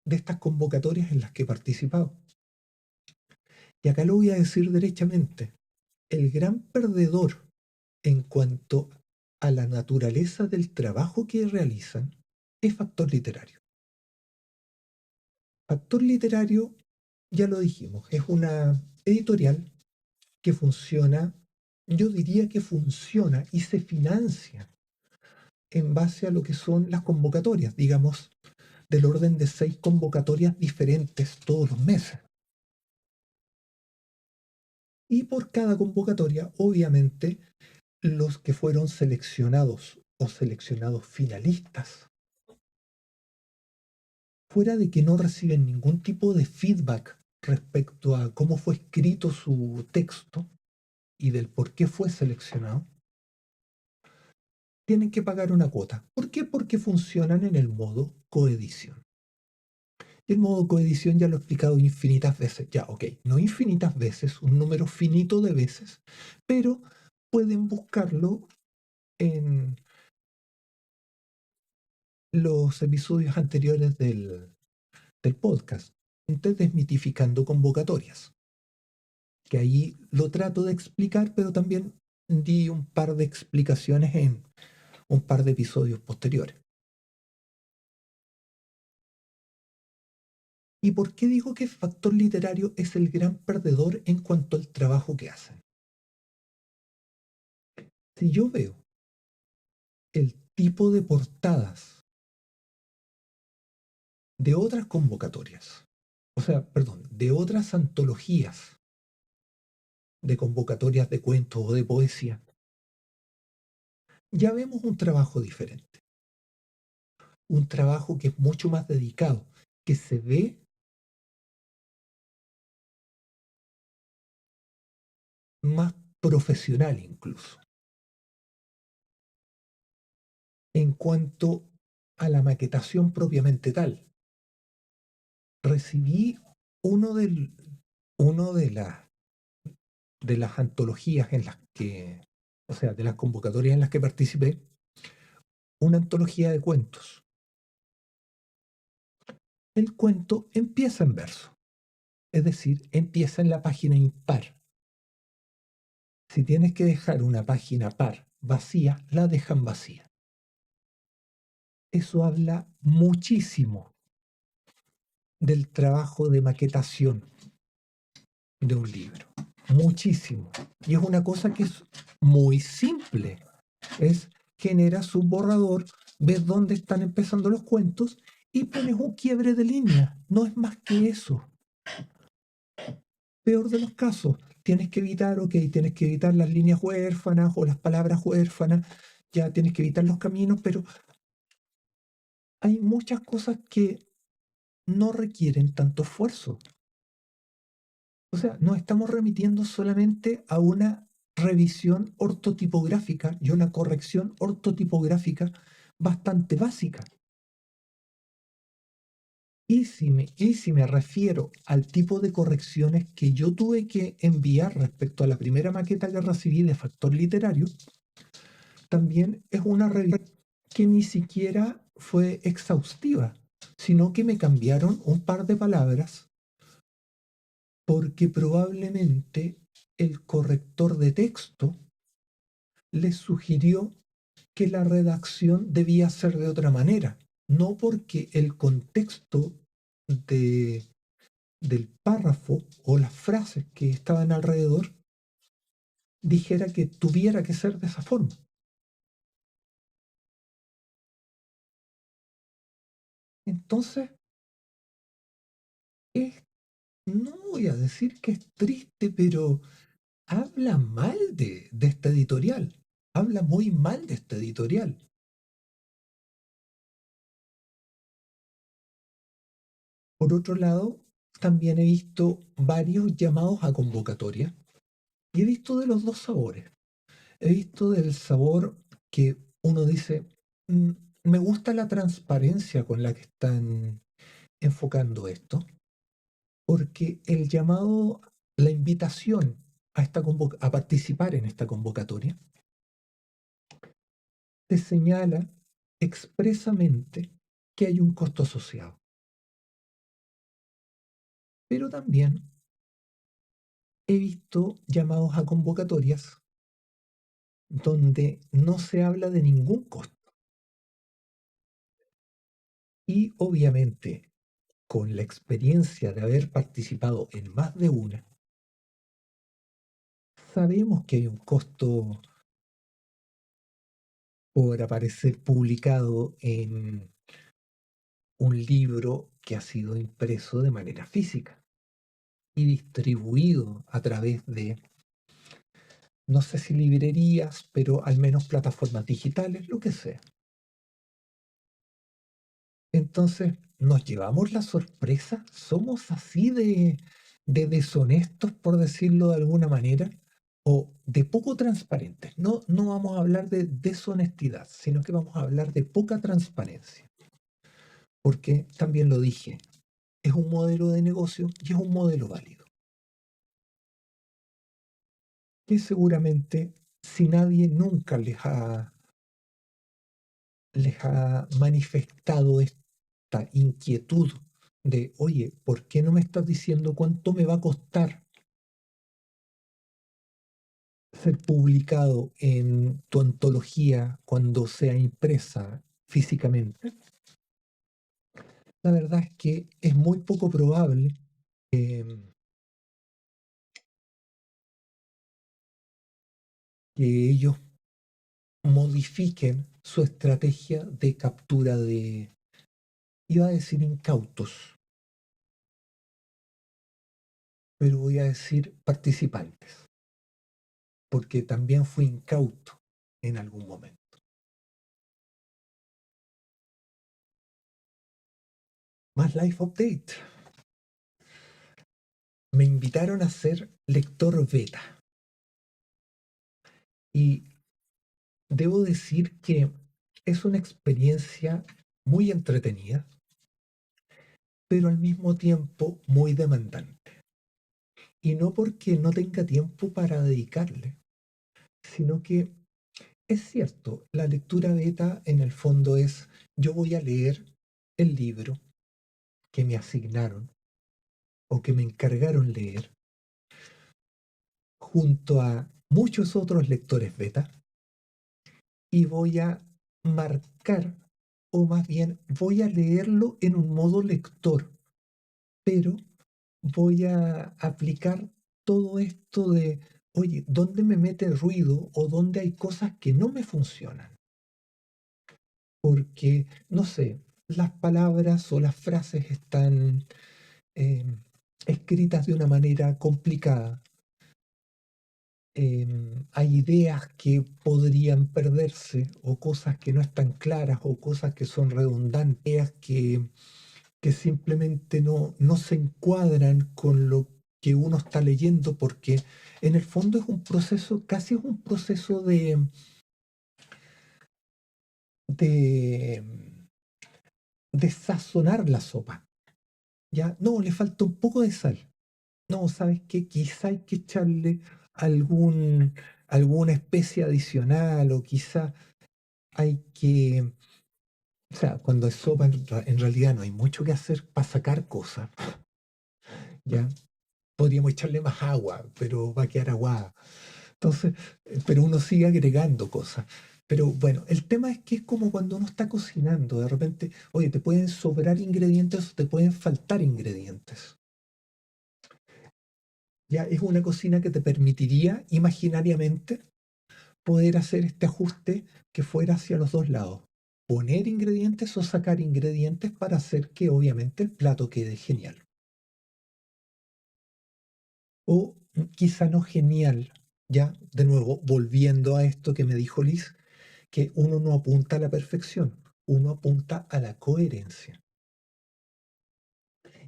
de estas convocatorias en las que he participado. Y acá lo voy a decir derechamente. El gran perdedor en cuanto a la naturaleza del trabajo que realizan es Factor Literario. Factor Literario, ya lo dijimos, es una editorial que funciona, yo diría que funciona y se financia en base a lo que son las convocatorias, digamos, del orden de 6 convocatorias diferentes todos los meses. Y por cada convocatoria, obviamente, los que fueron seleccionados o seleccionados finalistas, fuera de que no reciben ningún tipo de feedback respecto a cómo fue escrito su texto y del por qué fue seleccionado, tienen que pagar una cuota. ¿Por qué? Porque funcionan en el modo coedición. Y el modo coedición ya lo he explicado infinitas veces. Ya, ok, no infinitas veces, un número finito de veces, pero pueden buscarlo en los episodios anteriores del podcast, Desmitificando Convocatorias, que ahí lo trato de explicar, pero también di un par de explicaciones en un par de episodios posteriores. ¿Y por qué digo que el Factor Literario es el gran perdedor en cuanto al trabajo que hacen? Si yo veo el tipo de portadas de otras convocatorias, o sea, perdón, de otras antologías de convocatorias de cuentos o de poesía, ya vemos un trabajo diferente, un trabajo que es mucho más dedicado, que se ve más profesional incluso. En cuanto a la maquetación propiamente tal, recibí uno, del, uno de las antologías en las que, o sea, de las convocatorias en las que participé, una antología de cuentos. El cuento empieza en verso, es decir, empieza en la página impar. Si tienes que dejar una página par vacía, la dejan vacía. Eso habla muchísimo del trabajo de maquetación de un libro. Muchísimo. Y es una cosa que es muy simple. Es generas un borrador, ves dónde están empezando los cuentos y pones un quiebre de línea. No es más que eso. Peor de los casos, tienes que evitar las líneas huérfanas o las palabras huérfanas, ya tienes que evitar los caminos, pero hay muchas cosas que no requieren tanto esfuerzo. O sea, nos estamos remitiendo solamente a una revisión ortotipográfica y una corrección ortotipográfica bastante básica. Y si me refiero al tipo de correcciones que yo tuve que enviar respecto a la primera maqueta que recibí de Factor Literario, también es una revisión que ni siquiera fue exhaustiva, sino que me cambiaron un par de palabras porque probablemente el corrector de texto les sugirió que la redacción debía ser de otra manera, no porque el contexto de, del párrafo o las frases que estaban alrededor dijera que tuviera que ser de esa forma. Entonces, es, no voy a decir que es triste, pero habla mal de esta editorial. Habla muy mal de esta editorial. Por otro lado, también he visto varios llamados a convocatoria y he visto de los dos sabores. He visto del sabor que uno dice, "Mm, me gusta la transparencia con la que están enfocando esto, porque el llamado, la invitación a participar en esta convocatoria, te señala expresamente que hay un costo asociado. Pero también he visto llamados a convocatorias donde no se habla de ningún costo. Y obviamente, con la experiencia de haber participado en más de una, sabemos que hay un costo por aparecer publicado en un libro que ha sido impreso de manera física y distribuido a través de, no sé si librerías, pero al menos plataformas digitales, lo que sea. Entonces, ¿nos llevamos la sorpresa? ¿Somos así de deshonestos, por decirlo de alguna manera? ¿O de poco transparentes? No, no vamos a hablar de deshonestidad, sino que vamos a hablar de poca transparencia. Porque también lo dije, es un modelo de negocio y es un modelo válido. Que seguramente si nadie nunca les ha manifestado esta inquietud de, oye, ¿por qué no me estás diciendo cuánto me va a costar ser publicado en tu antología cuando sea impresa físicamente? La verdad es que es muy poco probable em, que ellos modifiquen su estrategia de captura de, iba a decir incautos, pero voy a decir participantes, porque también fui incauto en algún momento. Más Life Update. Me invitaron a ser lector beta y debo decir que es una experiencia muy entretenida, pero al mismo tiempo muy demandante. Y no porque no tenga tiempo para dedicarle, sino que es cierto, la lectura beta en el fondo es yo voy a leer el libro que me asignaron o que me encargaron leer junto a muchos otros lectores beta y voy a marcar, o más bien voy a leerlo en un modo lector, pero voy a aplicar todo esto de, oye, ¿dónde me mete ruido o dónde hay cosas que no me funcionan? Porque, no sé, las palabras o las frases están eh, escritas de una manera complicada. Hay ideas que podrían perderse o cosas que no están claras o cosas que son redundantes, ideas que simplemente no se encuadran con lo que uno está leyendo porque en el fondo es un proceso, casi es un proceso de, de sazonar la sopa. ¿Ya? No, le falta un poco de sal. No, ¿sabes qué? Quizá hay que echarle algún, alguna especie adicional o quizá hay que, o sea, cuando es sopa en realidad no hay mucho que hacer para sacar cosas, ¿ya? Podríamos echarle más agua, pero va a quedar aguada. Entonces, pero uno sigue agregando cosas. Pero bueno, el tema es que es como cuando uno está cocinando, de repente, oye, te pueden sobrar ingredientes o te pueden faltar ingredientes. Ya es una cocina que te permitiría imaginariamente poder hacer este ajuste que fuera hacia los dos lados. Poner ingredientes o sacar ingredientes para hacer que obviamente el plato quede genial. O quizá no genial, ya de nuevo, volviendo a esto que me dijo Liz, que uno no apunta a la perfección, uno apunta a la coherencia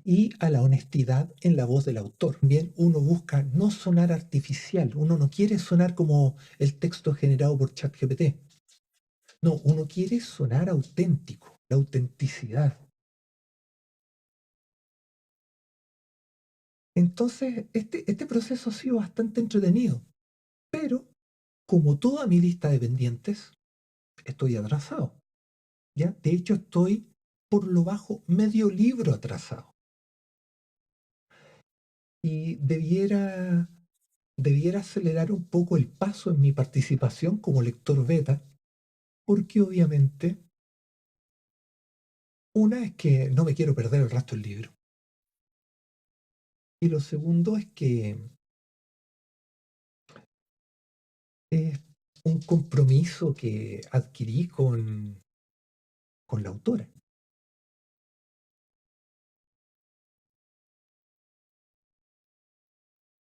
y a la honestidad en la voz del autor. Bien, uno busca no sonar artificial, uno no quiere sonar como el texto generado por ChatGPT. No, uno quiere sonar auténtico, la autenticidad. Entonces, este proceso ha sido bastante entretenido, pero como toda mi lista de pendientes, estoy atrasado. ¿Ya? De hecho, estoy por lo bajo medio libro atrasado. Y debiera acelerar un poco el paso en mi participación como lector beta, porque obviamente una es que no me quiero perder el resto del libro. Y lo segundo es que es un compromiso que adquirí con la autora.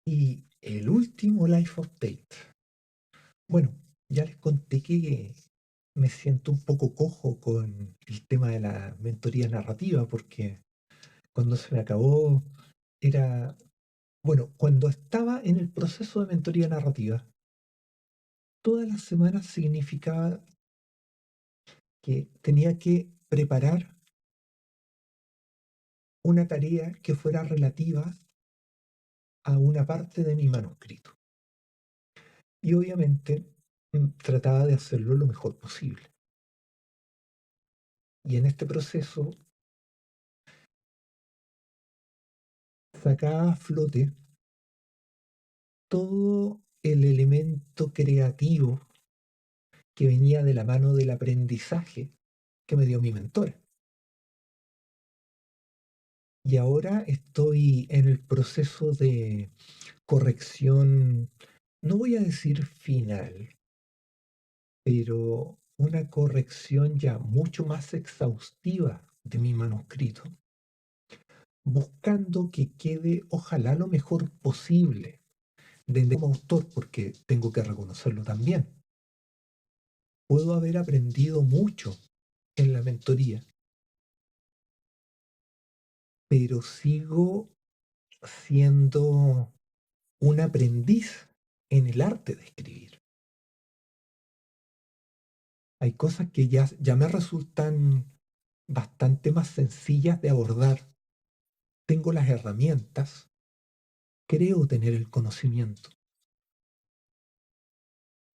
Y el último Life Update. Bueno, ya les conté que me siento un poco cojo con el tema de la mentoría narrativa, porque cuando se me acabó era, bueno, cuando estaba en el proceso de mentoría narrativa, todas las semanas significaba que tenía que preparar una tarea que fuera relativa a una parte de mi manuscrito. Y obviamente trataba de hacerlo lo mejor posible. Y en este proceso sacaba a flote todo el elemento creativo que venía de la mano del aprendizaje que me dio mi mentora. Y ahora estoy en el proceso de corrección, no voy a decir final, pero una corrección ya mucho más exhaustiva de mi manuscrito, buscando que quede ojalá lo mejor posible como autor, porque tengo que reconocerlo también. Puedo haber aprendido mucho en la mentoría, pero sigo siendo un aprendiz en el arte de escribir. Hay cosas que ya me resultan bastante más sencillas de abordar. Tengo las herramientas, creo tener el conocimiento,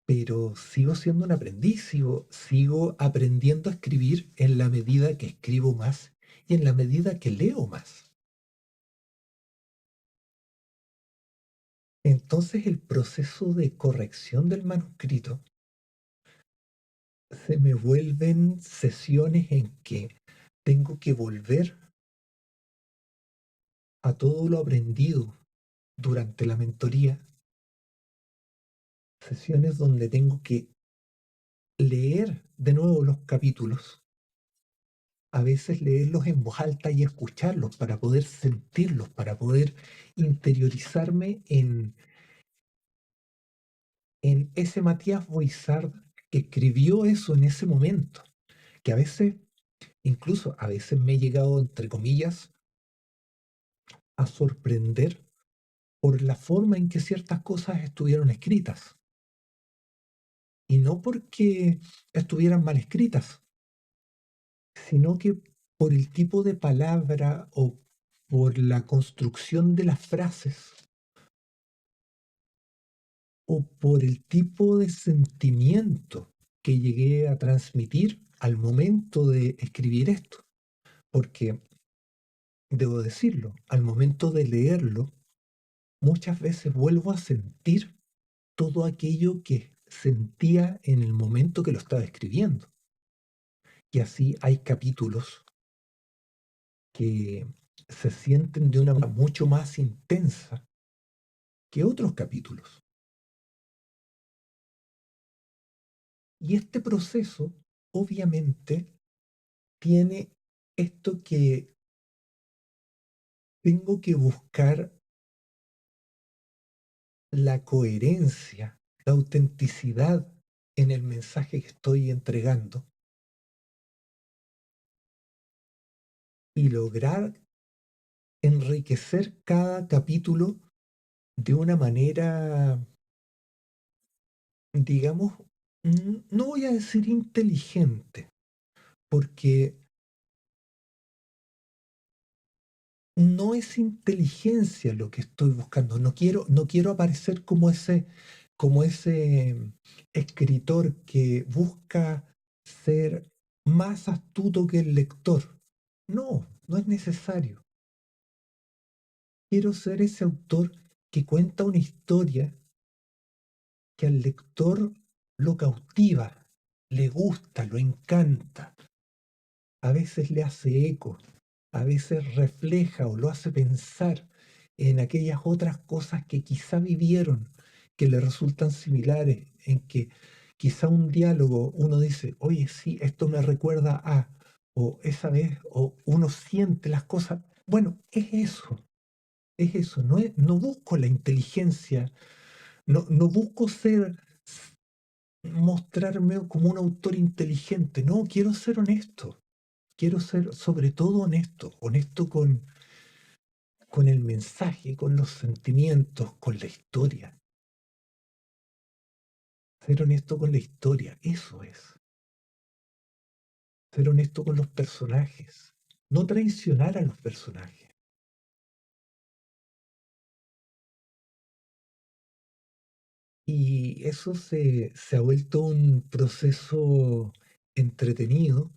pero sigo siendo un aprendiz, sigo aprendiendo a escribir en la medida que escribo más y en la medida que leo más. Entonces el proceso de corrección del manuscrito se me vuelven sesiones en que tengo que volver a todo lo aprendido durante la mentoría, sesiones donde tengo que leer de nuevo los capítulos, a veces leerlos en voz alta y escucharlos para poder sentirlos, para poder interiorizarme en ese Matías Boizard que escribió eso en ese momento, que a veces, incluso a veces me he llegado, entre comillas, a sorprender por la forma en que ciertas cosas estuvieron escritas. Y no porque estuvieran mal escritas, sino que por el tipo de palabra o por la construcción de las frases o por el tipo de sentimiento que llegué a transmitir al momento de escribir esto. Porque, debo decirlo, al momento de leerlo, muchas veces vuelvo a sentir todo aquello que sentía en el momento que lo estaba escribiendo. Y así hay capítulos que se sienten de una manera mucho más intensa que otros capítulos. Y este proceso, obviamente, tiene esto que tengo que buscar la coherencia, la autenticidad en el mensaje que estoy entregando y lograr enriquecer cada capítulo de una manera, digamos, no voy a decir inteligente, porque no es inteligencia lo que estoy buscando. No quiero aparecer como ese escritor que busca ser más astuto que el lector. No, no es necesario. Quiero ser ese autor que cuenta una historia que al lector lo cautiva, le gusta, lo encanta, a veces le hace eco, a veces refleja o lo hace pensar en aquellas otras cosas que quizá vivieron, que le resultan similares, en que quizá un diálogo uno dice, oye, sí, esto me recuerda a, o esa vez, o uno siente las cosas. Bueno, es eso, no busco la inteligencia, no busco mostrarme como un autor inteligente, no, quiero ser honesto. Quiero ser sobre todo honesto, honesto con el mensaje, con los sentimientos, con la historia. Ser honesto con la historia, eso es. Ser honesto con los personajes. No traicionar a los personajes. Y eso se ha vuelto un proceso entretenido,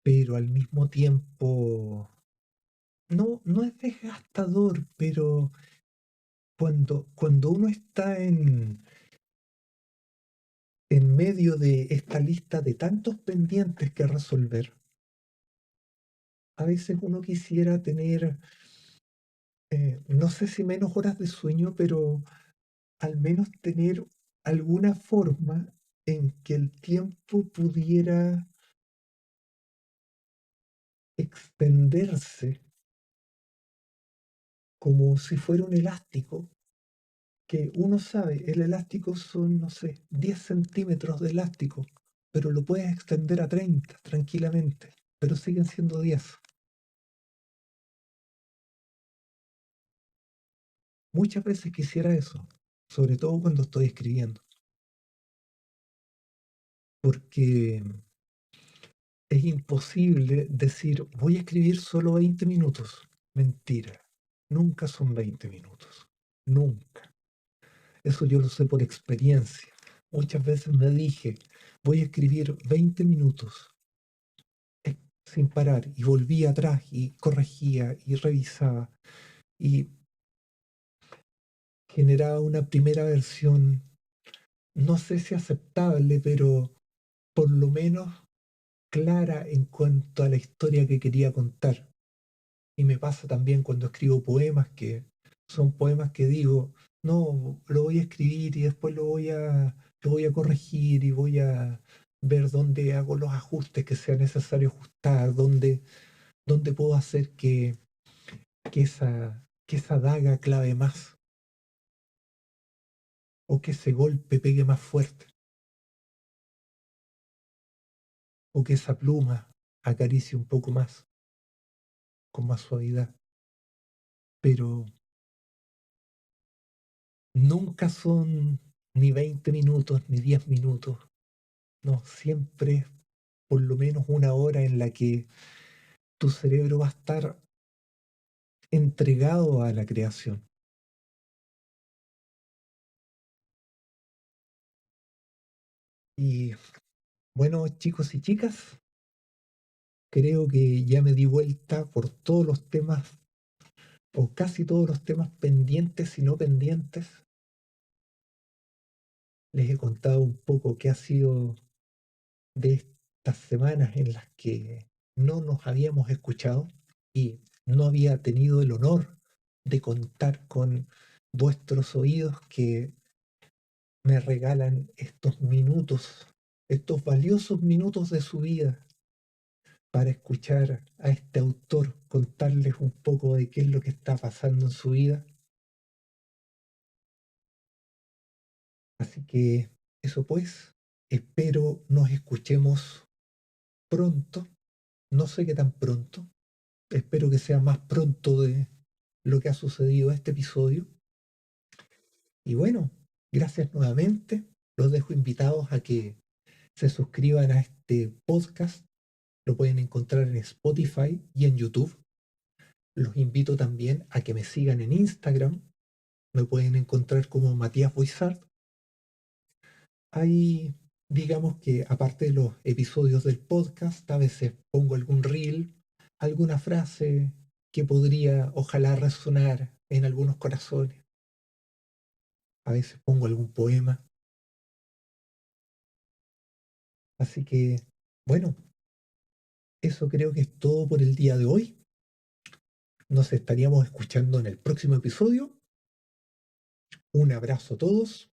pero al mismo tiempo no es desgastador, pero cuando uno está en medio de esta lista de tantos pendientes que resolver, a veces uno quisiera tener, no sé si menos horas de sueño, pero al menos tener alguna forma en que el tiempo pudiera extenderse como si fuera un elástico, que uno sabe, el elástico son, no sé, 10 centímetros de elástico, pero lo puedes extender a 30 tranquilamente, pero siguen siendo 10. Muchas veces quisiera eso, sobre todo cuando estoy escribiendo, porque es imposible decir, voy a escribir solo 20 minutos. Mentira, nunca son 20 minutos, nunca. Eso yo lo sé por experiencia. Muchas veces me dije, voy a escribir 20 minutos sin parar y volvía atrás y corregía y revisaba. Y generaba una primera versión, no sé si aceptable, pero por lo menos clara en cuanto a la historia que quería contar. Y me pasa también cuando escribo poemas, que son poemas que digo, no, lo voy a escribir y después lo voy a corregir y voy a ver dónde hago los ajustes que sea necesario ajustar, dónde puedo hacer que esa daga clave más o que ese golpe pegue más fuerte o que esa pluma acaricie un poco más, con más suavidad. Pero nunca son ni 20 minutos ni 10 minutos, no, siempre es por lo menos una hora en la que tu cerebro va a estar entregado a la creación. Y bueno, chicos y chicas, creo que ya me di vuelta por todos los temas, o casi todos los temas pendientes y no pendientes. Les he contado un poco qué ha sido de estas semanas en las que no nos habíamos escuchado y no había tenido el honor de contar con vuestros oídos que me regalan estos minutos, estos valiosos minutos de su vida para escuchar a este autor contarles un poco de qué es lo que está pasando en su vida. Así que eso pues, espero nos escuchemos pronto, no sé qué tan pronto, espero que sea más pronto de lo que ha sucedido este episodio. Y bueno, gracias nuevamente, los dejo invitados a que se suscriban a este podcast. Lo pueden encontrar en Spotify y en YouTube. Los invito también a que me sigan en Instagram. Me pueden encontrar como Matías Boizard. Ahí, digamos que aparte de los episodios del podcast, a veces pongo algún reel, alguna frase que podría, ojalá, resonar en algunos corazones. A veces pongo algún poema. Así que, bueno, eso creo que es todo por el día de hoy. Nos estaríamos escuchando en el próximo episodio. Un abrazo a todos